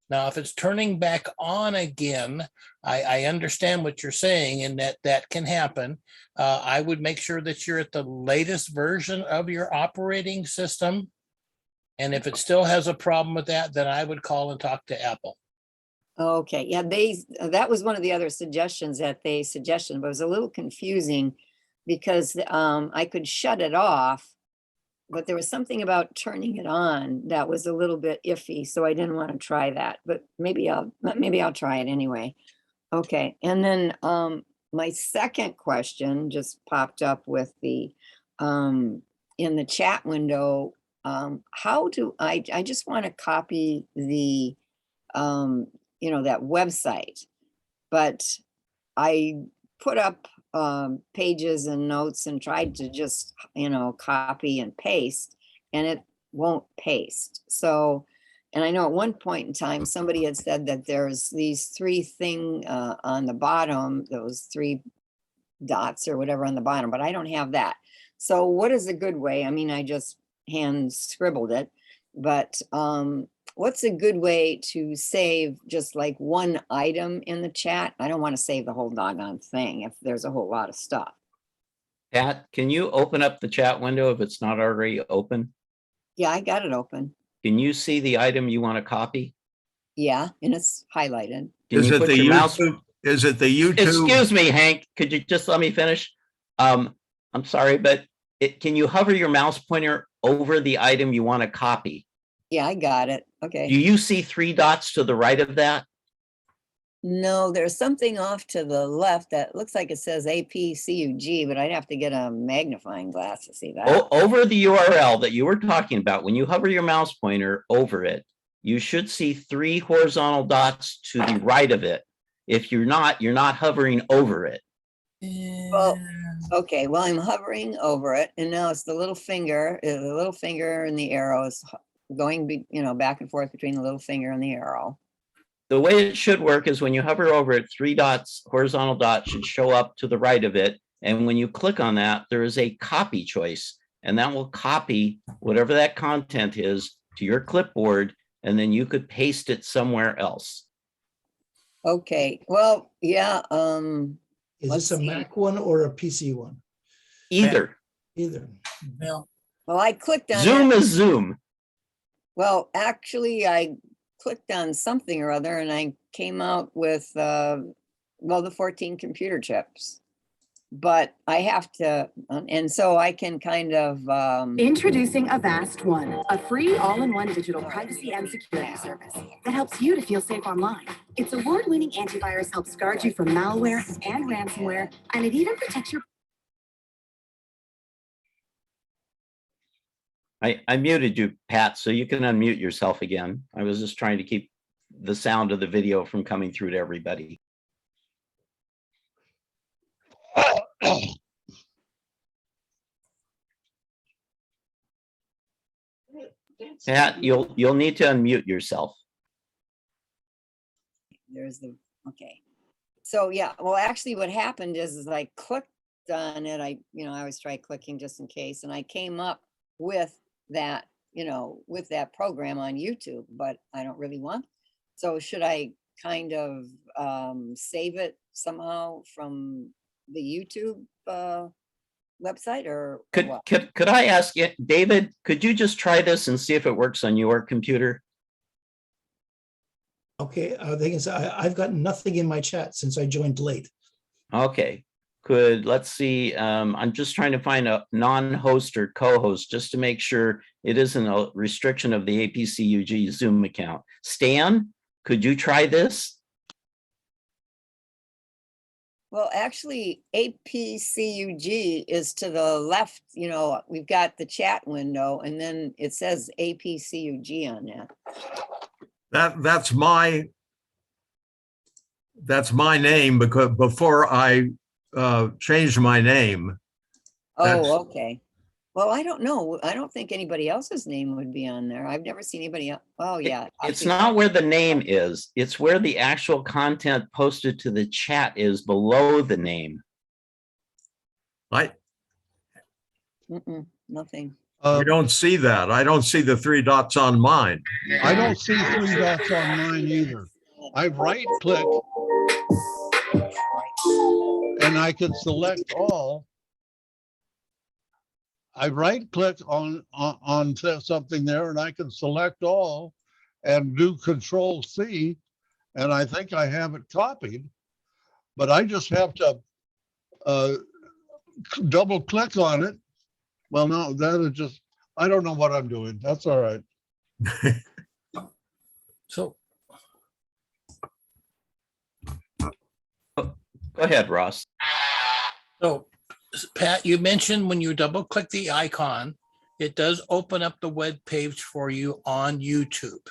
Now, if it's turning back on again, I understand what you're saying and that can happen. I would make sure that you're at the latest version of your operating system. And if it still has a problem with that, then I would call and talk to Apple.
Okay, yeah, that was one of the other suggestions that they suggested, but it was a little confusing because I could shut it off, but there was something about turning it on that was a little bit iffy, so I didn't want to try that, but maybe I'll try it anyway. Okay, and then my second question just popped up with the in the chat window. How do I just want to copy the that website, but I put up pages and notes and tried to just copy and paste, and it won't paste. So, and I know at one point in time somebody had said that there's these three thing on the bottom, those three dots or whatever on the bottom, but I don't have that. So what is a good way? I mean, I just hand scribbled it, but what's a good way to save just like one item in the chat? I don't want to save the whole doggone thing if there's a whole lot of stuff.
Pat, can you open up the chat window if it's not already open?
Yeah, I got it open.
Can you see the item you want to copy?
Yeah, and it's highlighted.
Can you put your mouse?
Is it the YouTube?
Excuse me, Hank, could you just let me finish? I'm sorry, but can you hover your mouse pointer over the item you want to copy?
Yeah, I got it. Okay.
Do you see three dots to the right of that?
No, there's something off to the left that looks like it says APCUG, but I'd have to get a magnifying glass to see that.
Over the URL that you were talking about, when you hover your mouse pointer over it, you should see three horizontal dots to the right of it. If you're not hovering over it.
Well, okay, well, I'm hovering over it, and now it's the little finger and the arrow is going back and forth between the little finger and the arrow.
The way it should work is when you hover over it, three dots, horizontal dots should show up to the right of it. And when you click on that, there is a copy choice, and that will copy whatever that content is to your clipboard, and then you could paste it somewhere else.
Okay, well, yeah.
Is this a Mac one or a PC one?
Either.
Either.
Well, I clicked on
Zoom
it.
is Zoom.
Well, actually, I clicked on something or other, and I came out with the 14 computer chips. But I have to, and so I can kind of
Introducing Avast One, a free all-in-one digital privacy and security service that helps you to feel safe online. Its award-winning antivirus helps guard you from malware and ransomware, and it even protects your...
I muted you, Pat, so you can unmute yourself again. I was just trying to keep the sound of the video from coming through to everybody. Pat, you'll need to unmute yourself.
There's the, okay. So yeah, well, actually what happened is I clicked on it. I always try clicking just in case. And I came up with that, with that program on YouTube, but I don't really want. So should I kind of save it somehow from the YouTube website or
could I ask you, David, could you just try this and see if it works on your computer?
Okay, they can say I've got nothing in my chat since I joined late.
Okay, let's see. I'm just trying to find a non-host or co-host just to make sure it isn't a restriction of the APCUG Zoom account. Stan, could you try this?
Well, actually, APCUG is to the left. We've got the chat window, and then it says APCUG on that.
That's my That's my name because before I changed my name. That's-
Oh, okay. Well, I don't know. I don't think anybody else's name would be on there. I've never seen anybody else. Oh, yeah.
It's not where the name is. It's where the actual content posted to the chat is below the name.
Nothing.
You don't see that. I don't see the 3 dots on mine.
I don't see 3 dots on mine either. I right click and I can select all. I right click on something there and I can select all and do Control C. And I think I have it copied, but I just have to double click on it. Well, no, that is just, I don't know what I'm doing. That's all right.
So
Go ahead, Ross.
So, Pat, you mentioned when you double click the icon, it does open up the web page for you on YouTube.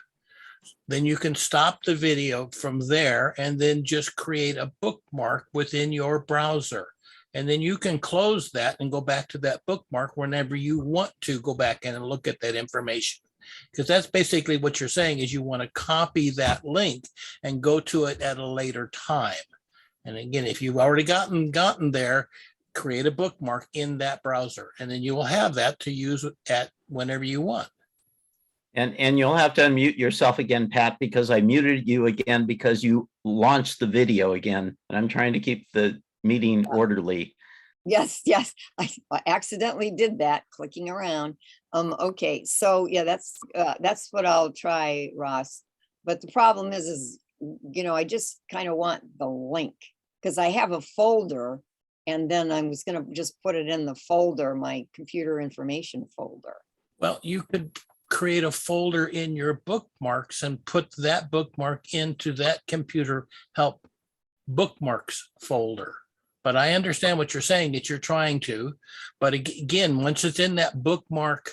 Then you can stop the video from there and then just create a bookmark within your browser. And then you can close that and go back to that bookmark whenever you want to go back in and look at that information. Because that's basically what you're saying is you want to copy that link and go to it at a later time. And again, if you've already gotten there, create a bookmark in that browser, and then you will have that to use at whenever you want.
And you'll have to unmute yourself again, Pat, because I muted you again because you launched the video again, and I'm trying to keep the meeting orderly.
Yes, I accidentally did that, clicking around. Okay, so yeah, that's what I'll try, Ross. But the problem is, I just kind of want the link because I have a folder, and then I was going to just put it in the folder, my computer information folder.
Well, you could create a folder in your bookmarks and put that bookmark into that computer help bookmarks folder. But I understand what you're saying that you're trying to, but again, once it's in that bookmark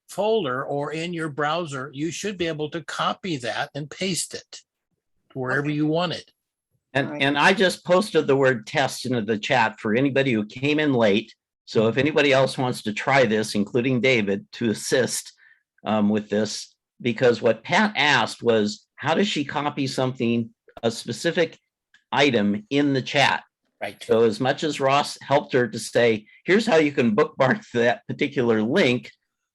folder or in your browser, you should be able to copy that and paste it wherever you want it.
And I just posted the word test into the chat for anybody who came in late. So if anybody else wants to try this, including David, to assist with this, because what Pat asked was, how does she copy something, a specific item in the chat?
Right.
So as much as Ross helped her to say, here's how you can bookmark that particular link,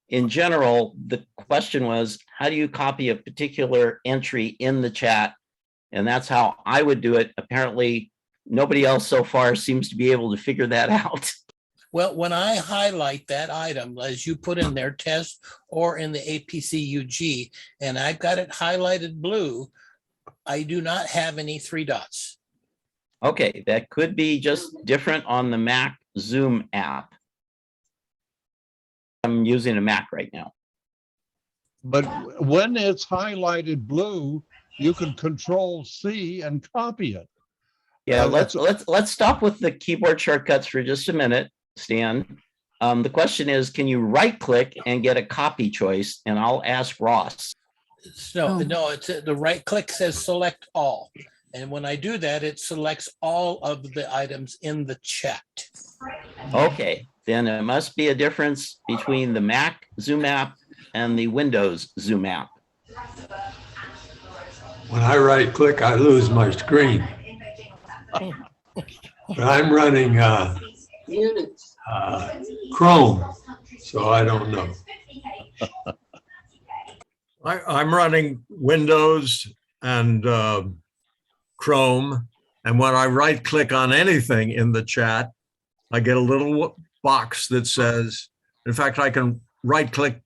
in general, the question was, how do you copy a particular entry in the chat? And that's how I would do it. Apparently, nobody else so far seems to be able to figure that out.
Well, when I highlight that item, as you put in there, test or in the APCUG, and I've got it highlighted blue, I do not have any 3 dots.
Okay, that could be just different on the Mac Zoom app. I'm using a Mac right now.
But when it's highlighted blue, you can Control C and copy it.
Yeah, let's stop with the keyboard shortcuts for just a minute, Stan. The question is, can you right click and get a copy choice? And I'll ask Ross.
No, it's the right click says select all. And when I do that, it selects all of the items in the chat.
Okay, then it must be a difference between the Mac Zoom app and the Windows Zoom app.
When I right click, I lose my screen. But I'm running
Units.
Chrome, so I don't know.
I'm running Windows and Chrome. And when I right click on anything in the chat, I get a little box that says, in fact, I can right click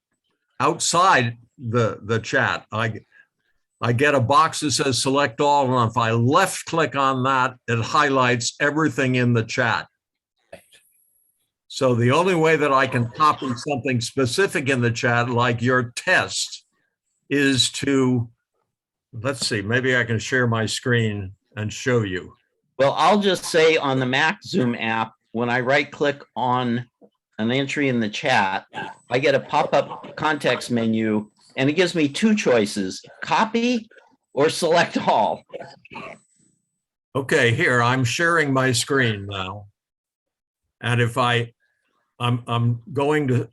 outside the chat. I get a box that says select all, and if I left click on that, it highlights everything in the chat. So the only way that I can copy something specific in the chat, like your test, is to, let's see, maybe I can share my screen and show you.
Well, I'll just say on the Mac Zoom app, when I right click on an entry in the chat, I get a pop-up context menu, and it gives me 2 choices, copy or select all.
Okay, here, I'm sharing my screen now. And if I'm going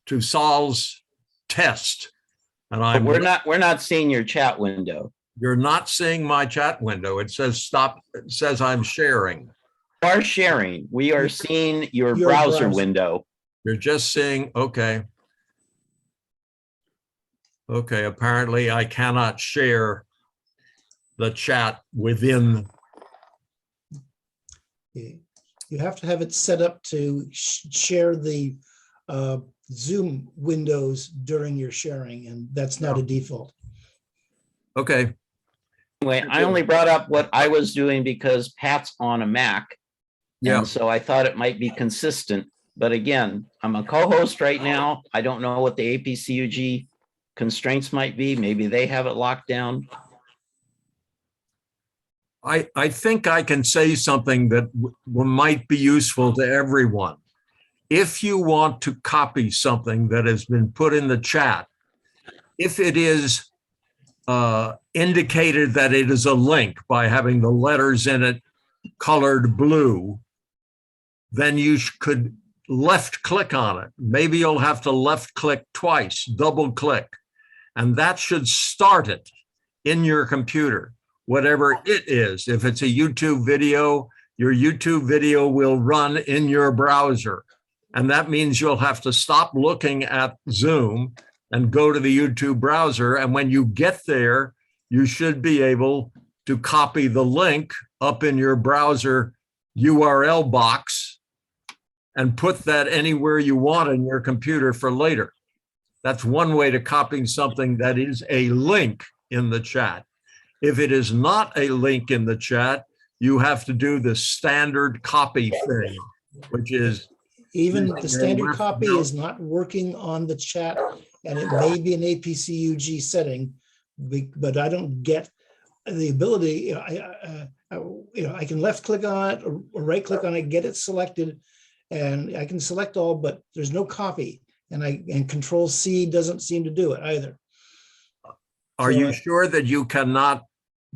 to Saul's test, and
But
I'm
we're not seeing your chat window.
You're not seeing my chat window. It says stop. It says I'm sharing.
We are sharing. We are seeing your
Your
browser
browser.
window.
You're just seeing, okay. Okay, apparently I cannot share the chat within.
You have to have it set up to share the Zoom windows during your sharing, and that's not a default.
Okay.
Anyway, I only brought up what I was doing because Pat's on a Mac.
Yeah.
And so I thought it might be consistent. But again, I'm a co-host right now. I don't know what the APCUG constraints might be. Maybe they have it locked down.
I think I can say something that might be useful to everyone. If you want to copy something that has been put in the chat, if it is indicated that it is a link by having the letters in it colored blue, then you could left click on it. Maybe you'll have to left click twice, double click, and that should start it in your computer, whatever it is. If it's a YouTube video, your YouTube video will run in your browser. And that means you'll have to stop looking at Zoom and go to the YouTube browser. And when you get there, you should be able to copy the link up in your browser URL box and put that anywhere you want in your computer for later. That's one way to copying something that is a link in the chat. If it is not a link in the chat, you have to do the standard copy thing, which is
even the standard copy is not working on the chat, and it may be an APCUG setting, but I don't get the ability. I can left click on it or right click on it, get it selected, and I can select all, but there's no copy, and Control C doesn't seem to do it either.
Are you sure that you cannot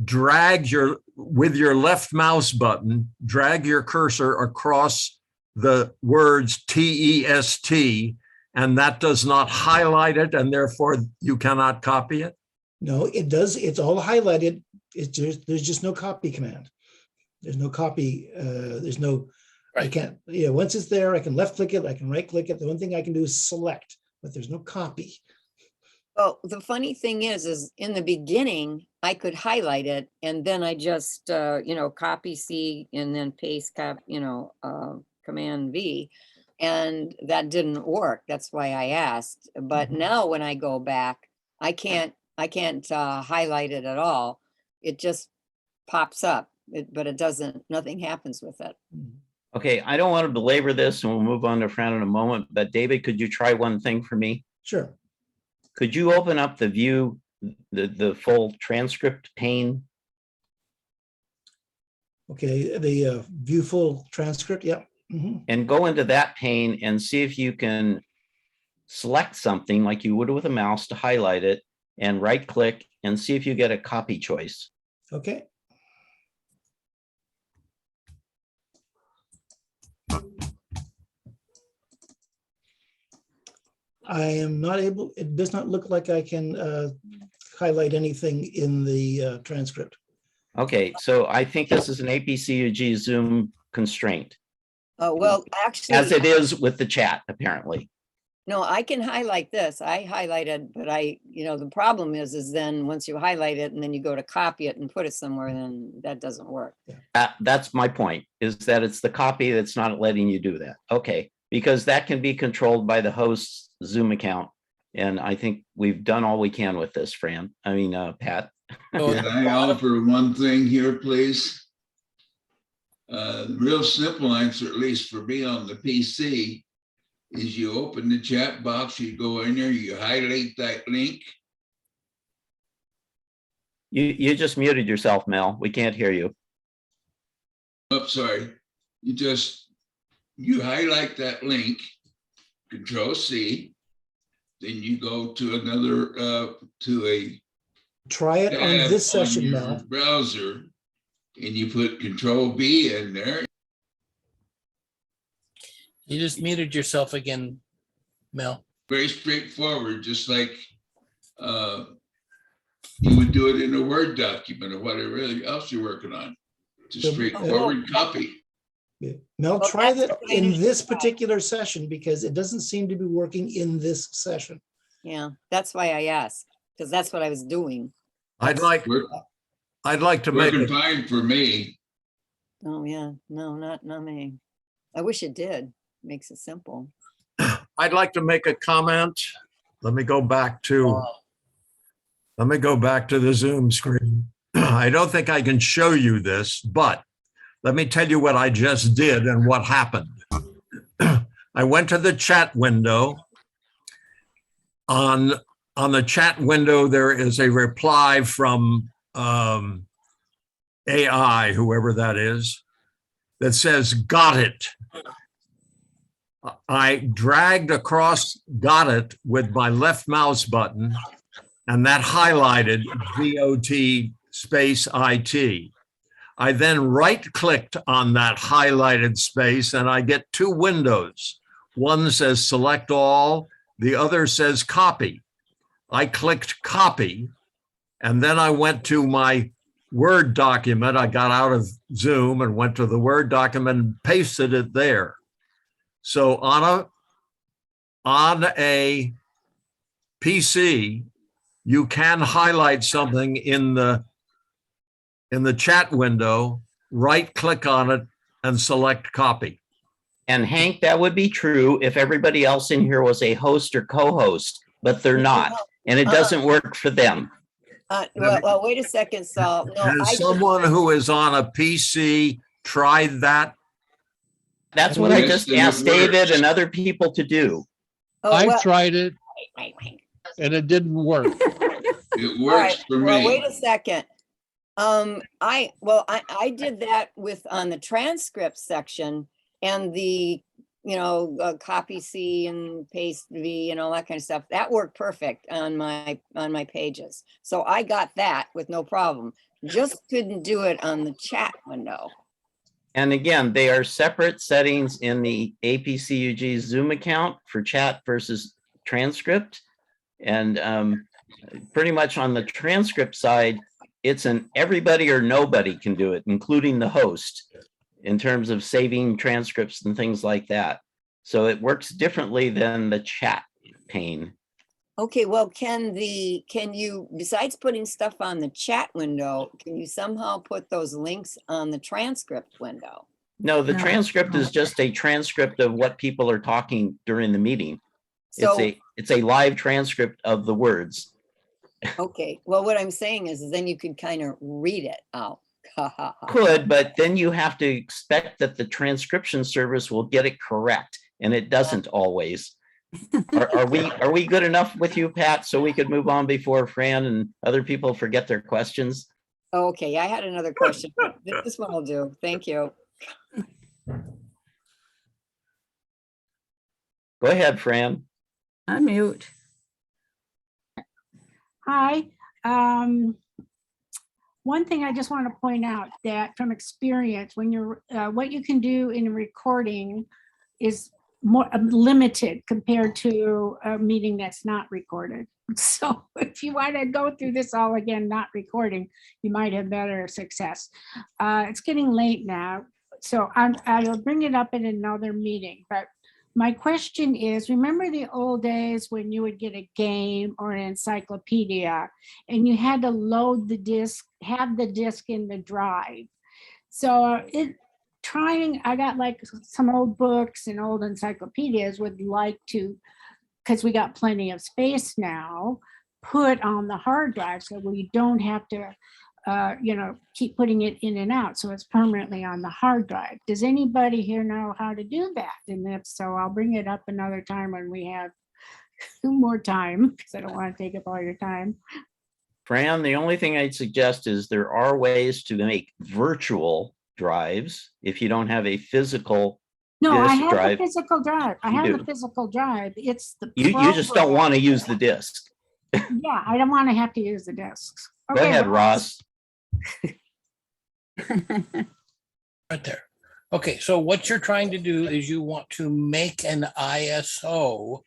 drag with your left mouse button, drag your cursor across the words TEST, and that does not highlight it, and therefore you cannot copy it?
No, it does. It's all highlighted. There's just no copy command. There's no copy. There's no, I can't, once it's there, I can left click it, I can right click it. The one thing I can do is select, but there's no copy.
Well, the funny thing is in the beginning, I could highlight it and then I just, copy C and then paste, Command V, and that didn't work. That's why I asked. But now when I go back, I can't highlight it at all. It just pops up, but it doesn't, nothing happens with it.
Okay, I don't want to belabor this and we'll move on to Fran in a moment, but David, could you try one thing for me?
Sure.
Could you open up the view, the full transcript pane?
Okay, the view full transcript, yep.
And go into that pane and see if you can select something like you would with a mouse to highlight it and right click and see if you get a copy choice.
Okay. I am not able, it does not look like I can highlight anything in the transcript.
Okay, so I think this is an APCUG Zoom constraint.
Oh, well, actually.
As it is with the chat, apparently.
No, I can highlight this. I highlighted, but the problem is then once you highlight it and then you go to copy it and put it somewhere, then that doesn't work.
That's my point, is that it's the copy that's not letting you do that. Okay, because that can be controlled by the host's Zoom account. And I think we've done all we can with this, Pat.
Can I offer one thing here, please? The real simple answer, at least for me on the PC, is you open the chat box, you go in there, you highlight that link.
You just muted yourself, Mel. We can't hear you.
Oh, sorry. You highlight that link, Control C, then you go to another,
try it on this session, Mel.
Browser, and you put Control B in there.
You just muted yourself again, Mel.
Very straightforward, just like you would do it in a Word document or whatever else you're working on. Just straightforward copy.
Mel, try that in this particular session because it doesn't seem to be working in this session.
Yeah, that's why I asked, because that's what I was doing.
I'd like to make
Working
it.
fine for me.
Oh, yeah, no, not me. I wish it did. Makes it simple.
I'd like to make a comment. Let me go back to the Zoom screen. I don't think I can show you this, but let me tell you what I just did and what happened. I went to the chat window. On the chat window, there is a reply from AI, whoever that is, that says, "Got it." I dragged across "got it" with my left mouse button, and that highlighted GOT space IT. I then right-clicked on that highlighted space, and I get two windows. One says select all, the other says copy. I clicked copy, and then I went to my Word document. I got out of Zoom and went to the Word document and pasted it there. So on a PC, you can highlight something in the chat window, right click on it and select copy.
And Hank, that would be true if everybody else in here was a host or co-host, but they're not. And it doesn't work for them.
Well, wait a second, Saul. No,
Has someone who is on a PC tried that?
That's what I just asked David and other people to do.
I tried it and it didn't work.
It works for me.
Well, wait a second. I did that with on the transcript section and the copy C and paste V and all that kind of stuff. That worked perfect on my pages. So I got that with no problem. Just couldn't do it on the chat window.
And again, they are separate settings in the APCUG Zoom account for chat versus transcript. And pretty much on the transcript side, it's an everybody or nobody can do it, including the host, in terms of saving transcripts and things like that. So it works differently than the chat pane.
Okay, well, can you, besides putting stuff on the chat window, can you somehow put those links on the transcript window?
No, the transcript is just a transcript of what people are talking during the meeting.
So,
it's a live transcript of the words.
Okay, well, what I'm saying is then you could kind of read it out.
Could, but then you have to expect that the transcription service will get it correct, and it doesn't always. Are we good enough with you, Pat, so we could move on before Fran and other people forget their questions?
Okay, I had another question. This one will do. Thank you.
Go ahead, Fran.
Unmute.
Hi. One thing I just want to point out that from experience, when you're what you can do in a recording is more limited compared to a meeting that's not recorded. So if you want to go through this all again, not recording, you might have better success. It's getting late now, so I'll bring it up in another meeting. But my question is, remember the old days when you would get a game or an encyclopedia and you had to load the disc, have the disc in the drive. So I got like some old books and old encyclopedias, would like to, because we got plenty of space now, put on the hard drive so we don't have to keep putting it in and out, so it's permanently on the hard drive. Does anybody here know how to do that? And if so, I'll bring it up another time when we have more time, because I don't want to take up all your time.
Fran, the only thing I'd suggest is there are ways to make virtual drives if you don't have a physical
I
disk
have
drive.
the physical drive. I
You
have
do.
the physical drive. It's the
You just don't want to use the disk.
Yeah, I don't want to have to use the discs.
Go ahead, Ross.
Right there. Okay, so what you're trying to do is you want to make an ISO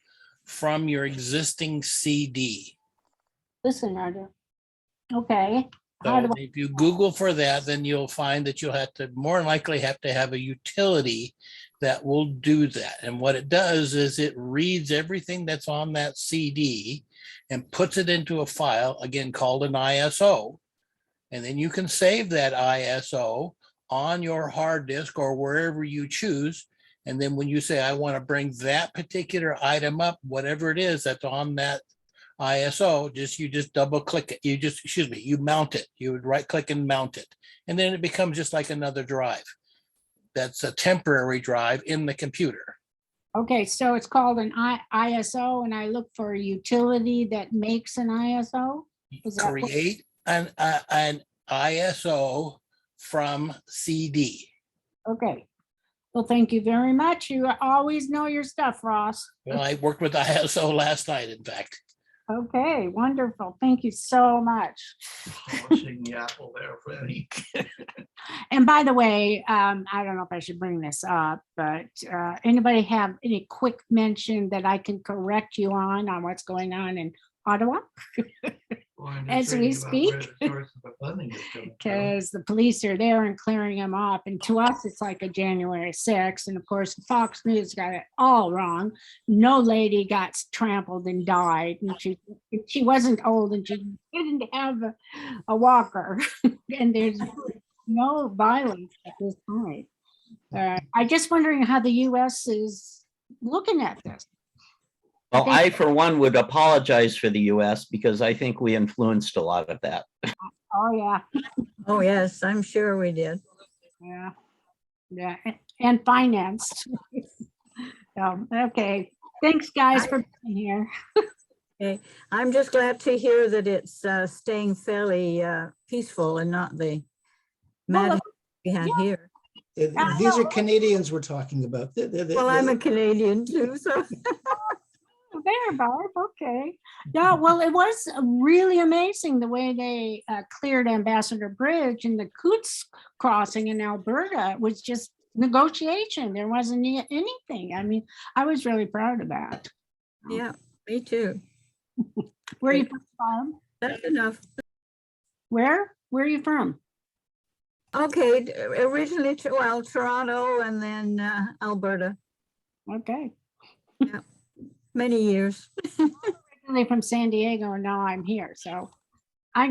from your existing CD.
Listen, Roger. Okay.
So
How do
if you Google for that, then you'll find that you'll have to more likely have to have a utility that will do that. And what it does is it reads everything that's on that CD and puts it into a file, again, called an ISO. And then you can save that ISO on your hard disk or wherever you choose. And then when you say, I want to bring that particular item up, whatever it is that's on that ISO, you just double click it. You mount it. You would right click and mount it. And then it becomes just like another drive. That's a temporary drive in the computer.
Okay, so it's called an ISO, and I look for a utility that makes an ISO? Is that what-
Create an ISO from CD.
Okay. Well, thank you very much. You always know your stuff, Ross.
Well, I worked with ISO last night, in fact.
Okay, wonderful. Thank you so much.
The apple there, Freddie.
And by the way, I don't know if I should bring this up, but anybody have any quick mention that I can correct you on what's going on in Ottawa? As we speak, because the police are there and clearing them up. And to us, it's like a January 6th. And of course, Fox News got it all wrong. No lady got trampled and died. And she wasn't old and she didn't have a walker. And there's no violence at this point. I'm just wondering how the US is looking at this.
Well, I, for one, would apologize for the US because I think we influenced a lot of that.
Oh, yeah.
Oh, yes, I'm sure we did.
Yeah. Yeah. And financed. So, okay. Thanks, guys, for being here.
Okay, I'm just glad to hear that it's staying fairly peaceful and not the madness we had here.
These are Canadians we're talking about.
Well, I'm a Canadian too, so.
There, Barb. Okay. Yeah, well, it was really amazing the way they cleared Ambassador Bridge and the Coots crossing in Alberta. It was just negotiation. There wasn't anything. I mean, I was really proud of that.
Yeah, me too.
Where are you from?
That's enough.
Where are you from?
Okay, originally, well, Toronto and then Alberta.
Okay.
Yeah. Many years.
Originally from San Diego, and now I'm here. So I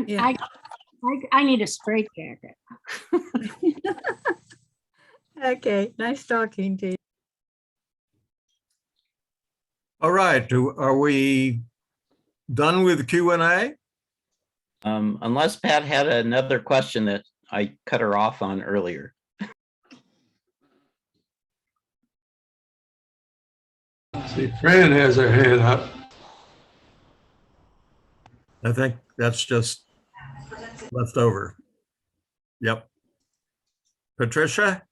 need a straight jacket.
Okay, nice talking to you.
All right, are we done with Q&A?
Unless Pat had another question that I cut her off on earlier.
See, Fran has her hand up.
I think that's just left over. Yep. Patricia?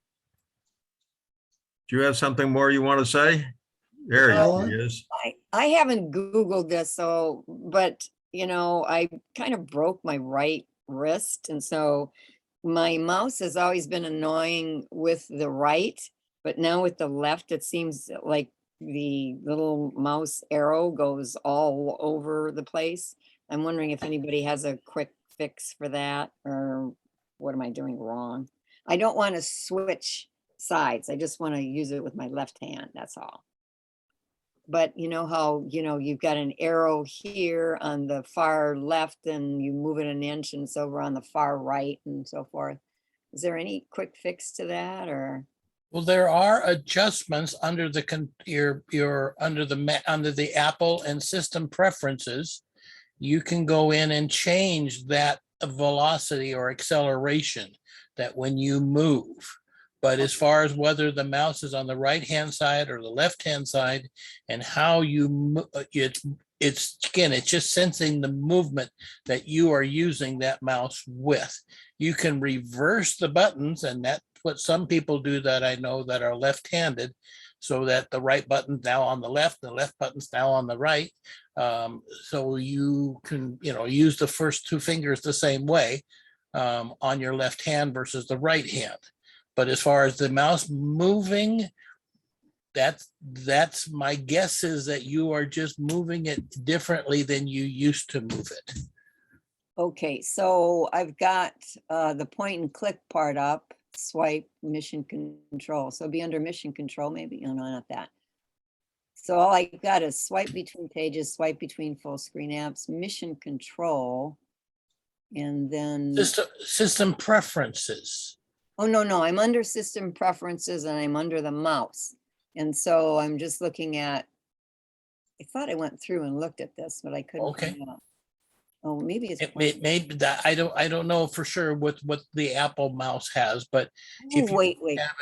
Do you have something more you want to say? There he is.
I haven't Googled this, but I kind of broke my right wrist. And so my mouse has always been annoying with the right, but now with the left, it seems like the little mouse arrow goes all over the place. I'm wondering if anybody has a quick fix for that, or what am I doing wrong? I don't want to switch sides. I just want to use it with my left hand. That's all. But you know how, you've got an arrow here on the far left and you move it an inch and it's over on the far right and so forth. Is there any quick fix to that, or?
Well, there are adjustments under the under the Apple and system preferences. You can go in and change that velocity or acceleration that when you move. But as far as whether the mouse is on the right-hand side or the left-hand side and how you it's just sensing the movement that you are using that mouse with. You can reverse the buttons, and that's what some people do that I know that are left-handed, so that the right button's now on the left, the left button's now on the right. So you can, use the first two fingers the same way. on your left hand versus the right hand. But as far as the mouse moving, that's my guess is that you are just moving it differently than you used to move it.
Okay, so I've got the point and click part up, swipe, mission control. So it'll be under mission control, maybe. No, not that. So all I got is swipe between pages, swipe between full screen apps, mission control, and then.
System preferences.
Oh, no, I'm under system preferences and I'm under the mouse. And so I'm just looking at, I thought I went through and looked at this, but I couldn't.
Okay.
find out. Oh, maybe it's.
It may be that I don't know for sure what the Apple mouse has, but
Oh, wait,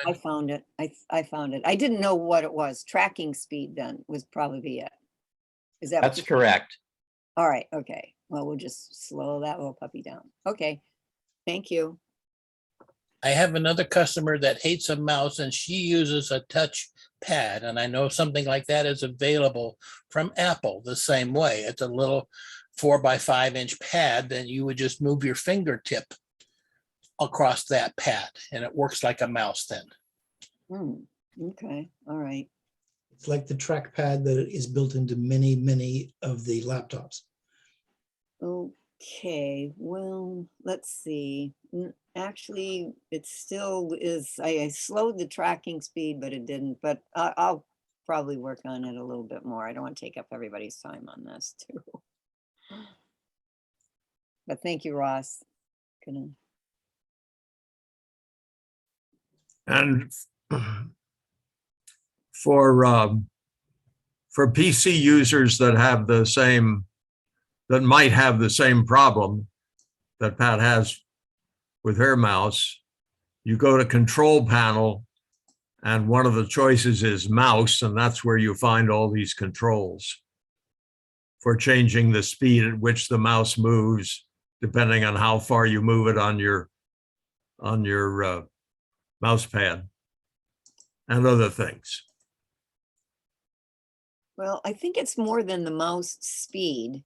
I found it. I found it. I didn't know what it was. Tracking speed then was probably it. Is that?
That's correct.
All right, okay. Well, we'll just slow that little puppy down. Okay, thank you.
I have another customer that hates a mouse and she uses a touch pad, and I know something like that is available from Apple the same way. It's a little 4x5 inch pad, then you would just move your fingertip across that pad and it works like a mouse then.
Okay, all right.
It's like the trackpad that is built into many of the laptops.
Okay, well, let's see. Actually, it still is, I slowed the tracking speed, but it didn't, but I'll probably work on it a little bit more. I don't want to take up everybody's time on this too. But thank you, Ross.
And for PC users that have the same, that might have the same problem that Pat has with her mouse, you go to control panel and one of the choices is mouse, and that's where you find all these controls for changing the speed at which the mouse moves, depending on how far you move it on your mouse pad and other things.
Well, I think it's more than the mouse speed.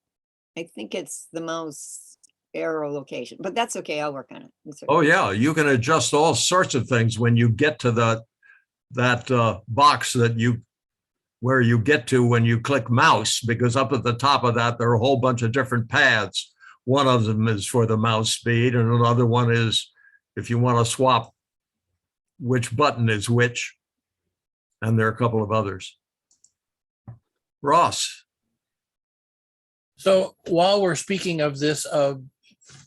I think it's the mouse arrow location, but that's okay. I'll work on it. Okay.
Oh yeah, you can adjust all sorts of things when you get to that box where you get to when you click mouse, because up at the top of that, there are a whole bunch of different paths. One of them is for the mouse speed, and another one is if you want to swap which button is which. And there are a couple of others. Ross.
So while we're speaking of this, of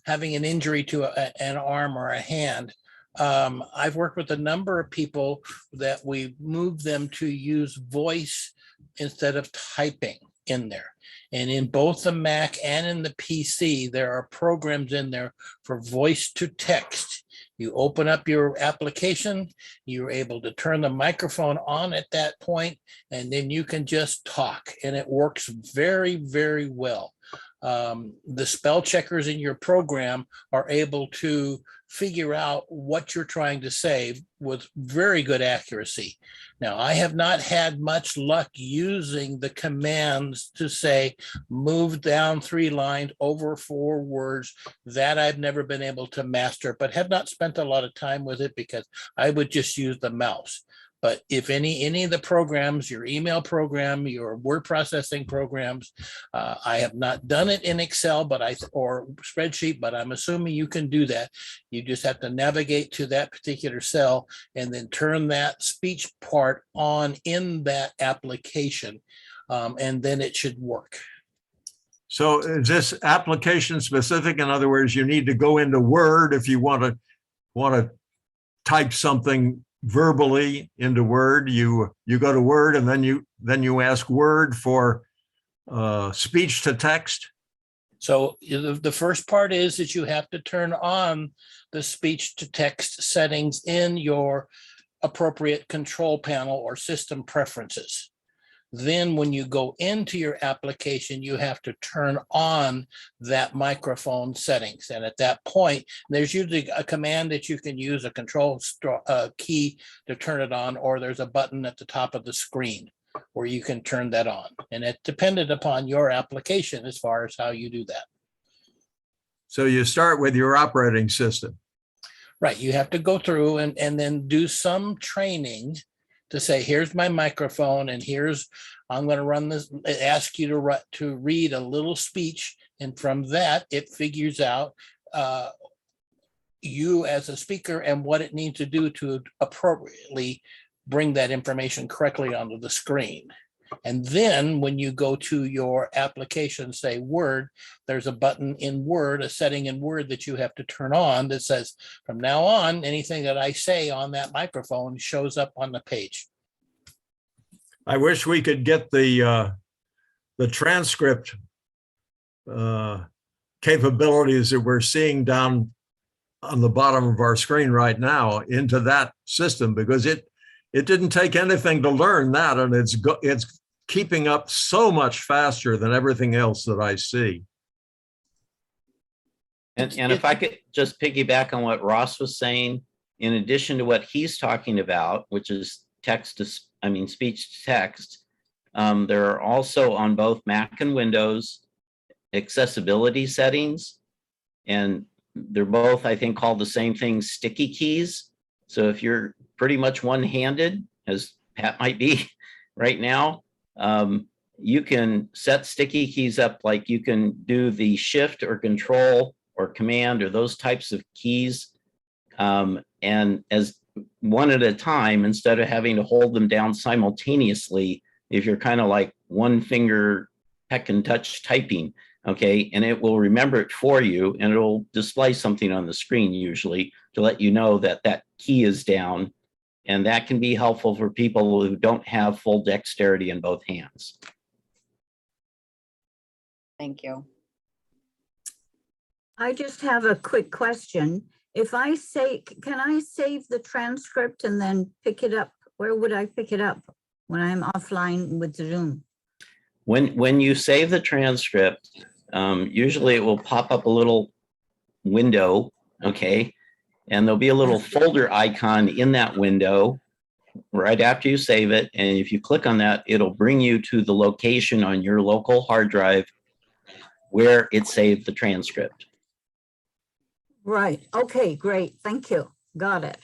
having an injury to an arm or a hand, I've worked with a number of people that we moved them to use voice instead of typing in there. And in both the Mac and in the PC, there are programs in there for voice to text. You open up your application, you're able to turn the microphone on at that point, and then you can just talk, and it works very, very well. The spell checkers in your program are able to figure out what you're trying to say with very good accuracy. Now, I have not had much luck using the commands to say, move down 3 lines over 4 words. That I've never been able to master, but have not spent a lot of time with it because I would just use the mouse. But if any of the programs, your email program, your word processing programs, I have not done it in Excel, or spreadsheet, but I'm assuming you can do that. You just have to navigate to that particular cell and then turn that speech part on in that application, and then it should work.
So is this application specific? In other words, you need to go into Word if you want to type something verbally into Word. You go to Word and then you ask Word for speech to text.
So the first part is that you have to turn on the speech to text settings in your appropriate control panel or system preferences. Then when you go into your application, you have to turn on that microphone settings. And at that point, there's usually a command that you can use, a control key to turn it on, or there's a button at the top of the screen where you can turn that on. And it depended upon your application as far as how you do that.
So you start with your operating system.
Right, you have to go through and then do some training to say, here's my microphone and here's, I'm going to run this, ask you to read a little speech. And from that, it figures out you as a speaker and what it needs to do to appropriately bring that information correctly onto the screen. And then when you go to your application, say Word, there's a button in Word, a setting in Word that you have to turn on that says, from now on, anything that I say on that microphone shows up on the page.
I wish we could get the transcript capabilities that we're seeing down on the bottom of our screen right now into that system, because it didn't take anything to learn that, and it's keeping up so much faster than everything else that I see.
And if I could just piggyback on what Ross was saying, in addition to what he's talking about, which is speech to text, there are also on both Mac and Windows accessibility settings, and they're both, I think, called the same thing, sticky keys. So if you're pretty much one-handed, as Pat might be right now, you can set sticky keys up, like you can do the shift or control or command or those types of keys, and as one at a time, instead of having to hold them down simultaneously, if you're kind of like one finger peck and touch typing, okay, and it will remember it for you, and it'll display something on the screen usually to let you know that that key is down. And that can be helpful for people who don't have full dexterity in both hands.
Thank you.
I just have a quick question. If I say, can I save the transcript and then pick it up? Where would I pick it up when I'm offline with Zoom?
When you save the transcript, usually it will pop up a little window, okay? And there'll be a little folder icon in that window right after you save it. And if you click on that, it'll bring you to the location on your local hard drive where it saved the transcript.
Right. Okay, great. Thank you. Got it.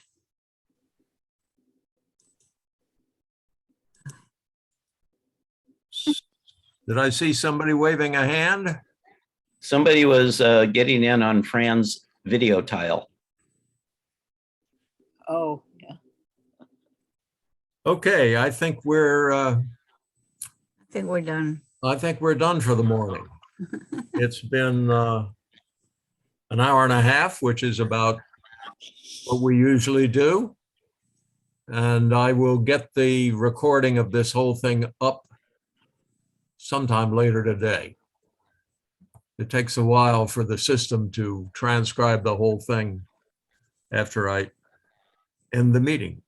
Did I see somebody waving a hand?
Somebody was getting in on Fran's video tile.
Oh, yeah.
Okay, I think we're
done.
I think we're done for the morning. It's been an hour and a half, which is about what we usually do. And I will get the recording of this whole thing up sometime later today. It takes a while for the system to transcribe the whole thing after I end the meeting,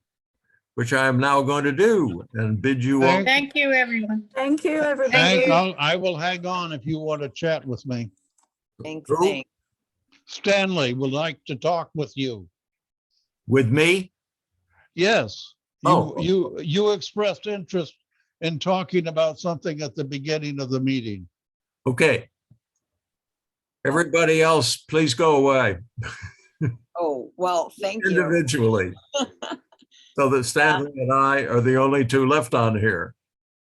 which I am now going to do, and bid you all.
Thank you, everyone.
Thank you, everybody.
I will hang on if you want to chat with me.
Thanks.
Stanley would like to talk with you.
With me?
Yes.
Oh.
You expressed interest in talking about something at the beginning of the meeting.
Okay. Everybody else, please go away.
Oh, well, thank you.
Individually. So that Stanley and I are the only two left on here.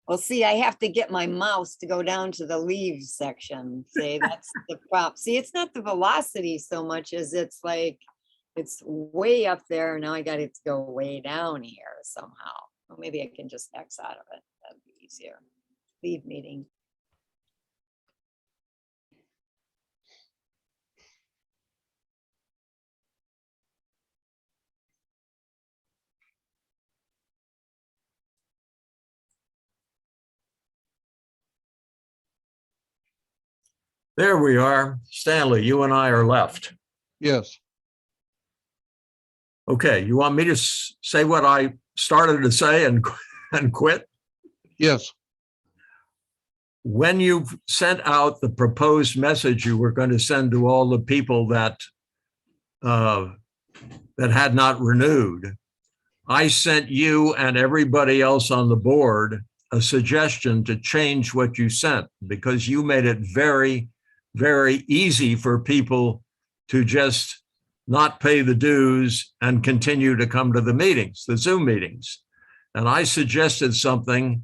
Well, see, I have to get my mouse to go down to the leaves section. See, that's the problem. See, it's not the velocity so much as it's like, it's way up there. Now I got it to go way down here somehow. Well, maybe I can just X out of it. That'd be easier. Leave meeting.
There we are. Stanley, you and I are left.
Yes.
Okay, you want me to say what I started to say and quit?
Yes.
When you sent out the proposed message you were going to send to all the people that had not renewed, I sent you and everybody else on the board a suggestion to change what you sent, because you made it very, very easy for people to just not pay the dues and continue to come to the meetings, the Zoom meetings. And I suggested something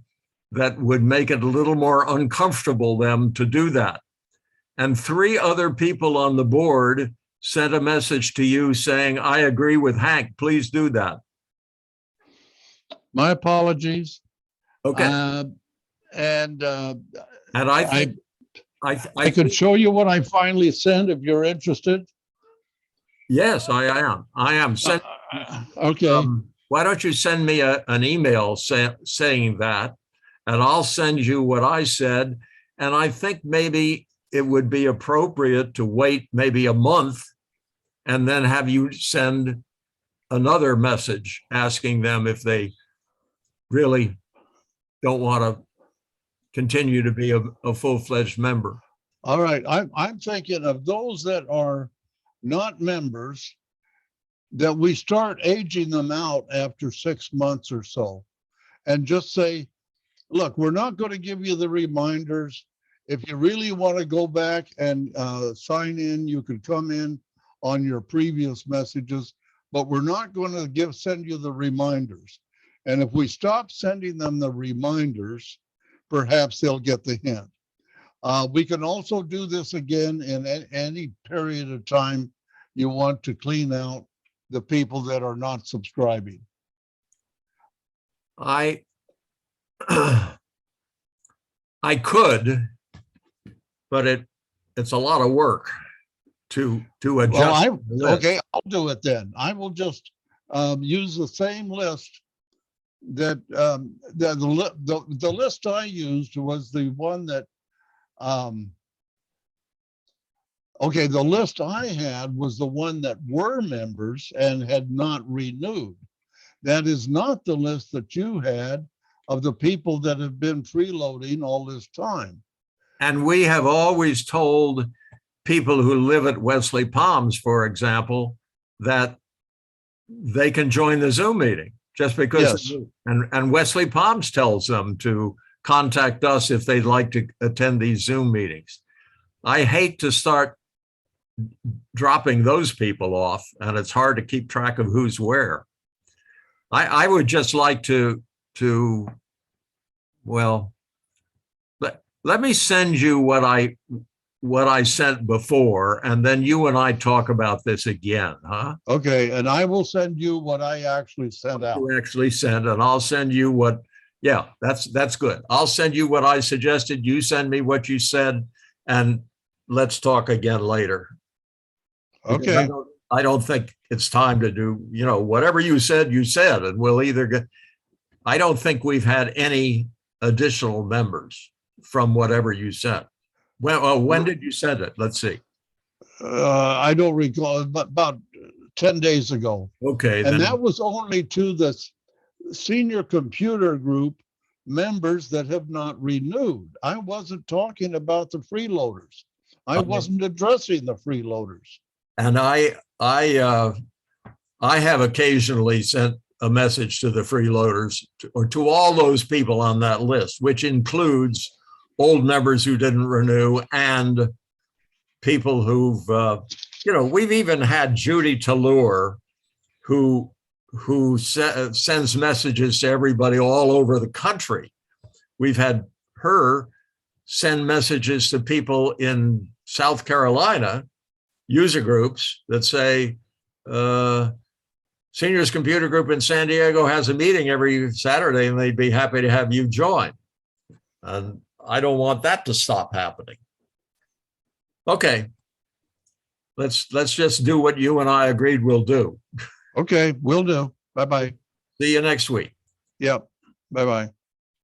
that would make it a little more uncomfortable them to do that. And 3 other people on the board sent a message to you saying, I agree with Hank, please do that.
My apologies.
Okay.
And
I think
I can show you what I finally sent if you're interested.
Yes, I am.
Okay.
Why don't you send me an email saying that, and I'll send you what I said. And I think maybe it would be appropriate to wait maybe a month and then have you send another message asking them if they really don't want to continue to be a full-fledged member.
All right. I'm thinking of those that are not members, that we start aging them out after 6 months or so, and just say, look, we're not going to give you the reminders. If you really want to go back and sign in, you can come in on your previous messages, but we're not going to send you the reminders. And if we stop sending them the reminders, perhaps they'll get the hint. We can also do this again in any period of time you want to clean out the people that are not subscribing.
I could, but it's a lot of work to adjust.
Well, okay, I'll do it then. I will just use the same list that the list I used was the one that okay, the list I had was the one that were members and had not renewed. That is not the list that you had of the people that have been freeloading all this time.
And we have always told people who live at Wesley Palms, for example, that they can join the Zoom meeting just because.
Yes.
And Wesley Palms tells them to contact us if they'd like to attend these Zoom meetings. I hate to start dropping those people off, and it's hard to keep track of who's where. I would just like to well, let me send you what I sent before, and then you and I talk about this again, huh?
Okay, and I will send you what I actually sent out.
You actually sent, and I'll send you what, yeah, that's good. I'll send you what I suggested, you send me what you said, and let's talk again later.
Okay.
I don't think it's time to do, whatever you said, and we'll either get, I don't think we've had any additional members from whatever you said. When did you send it? Let's see.
I don't recall, but about 10 days ago.
Okay.
And that was only to the senior computer group members that have not renewed. I wasn't talking about the freeloaders. I wasn't addressing the freeloaders.
And I have occasionally sent a message to the freeloaders or to all those people on that list, which includes old members who didn't renew and people who've, we've even had Judy Tallur who sends messages to everybody all over the country. We've had her send messages to people in South Carolina, user groups that say, Seniors Computer Group in San Diego has a meeting every Saturday and they'd be happy to have you join. And I don't want that to stop happening. Okay. Let's just do what you and I agreed we'll do.
Okay, will do. Bye-bye.
See you next week.
Yep. Bye-bye.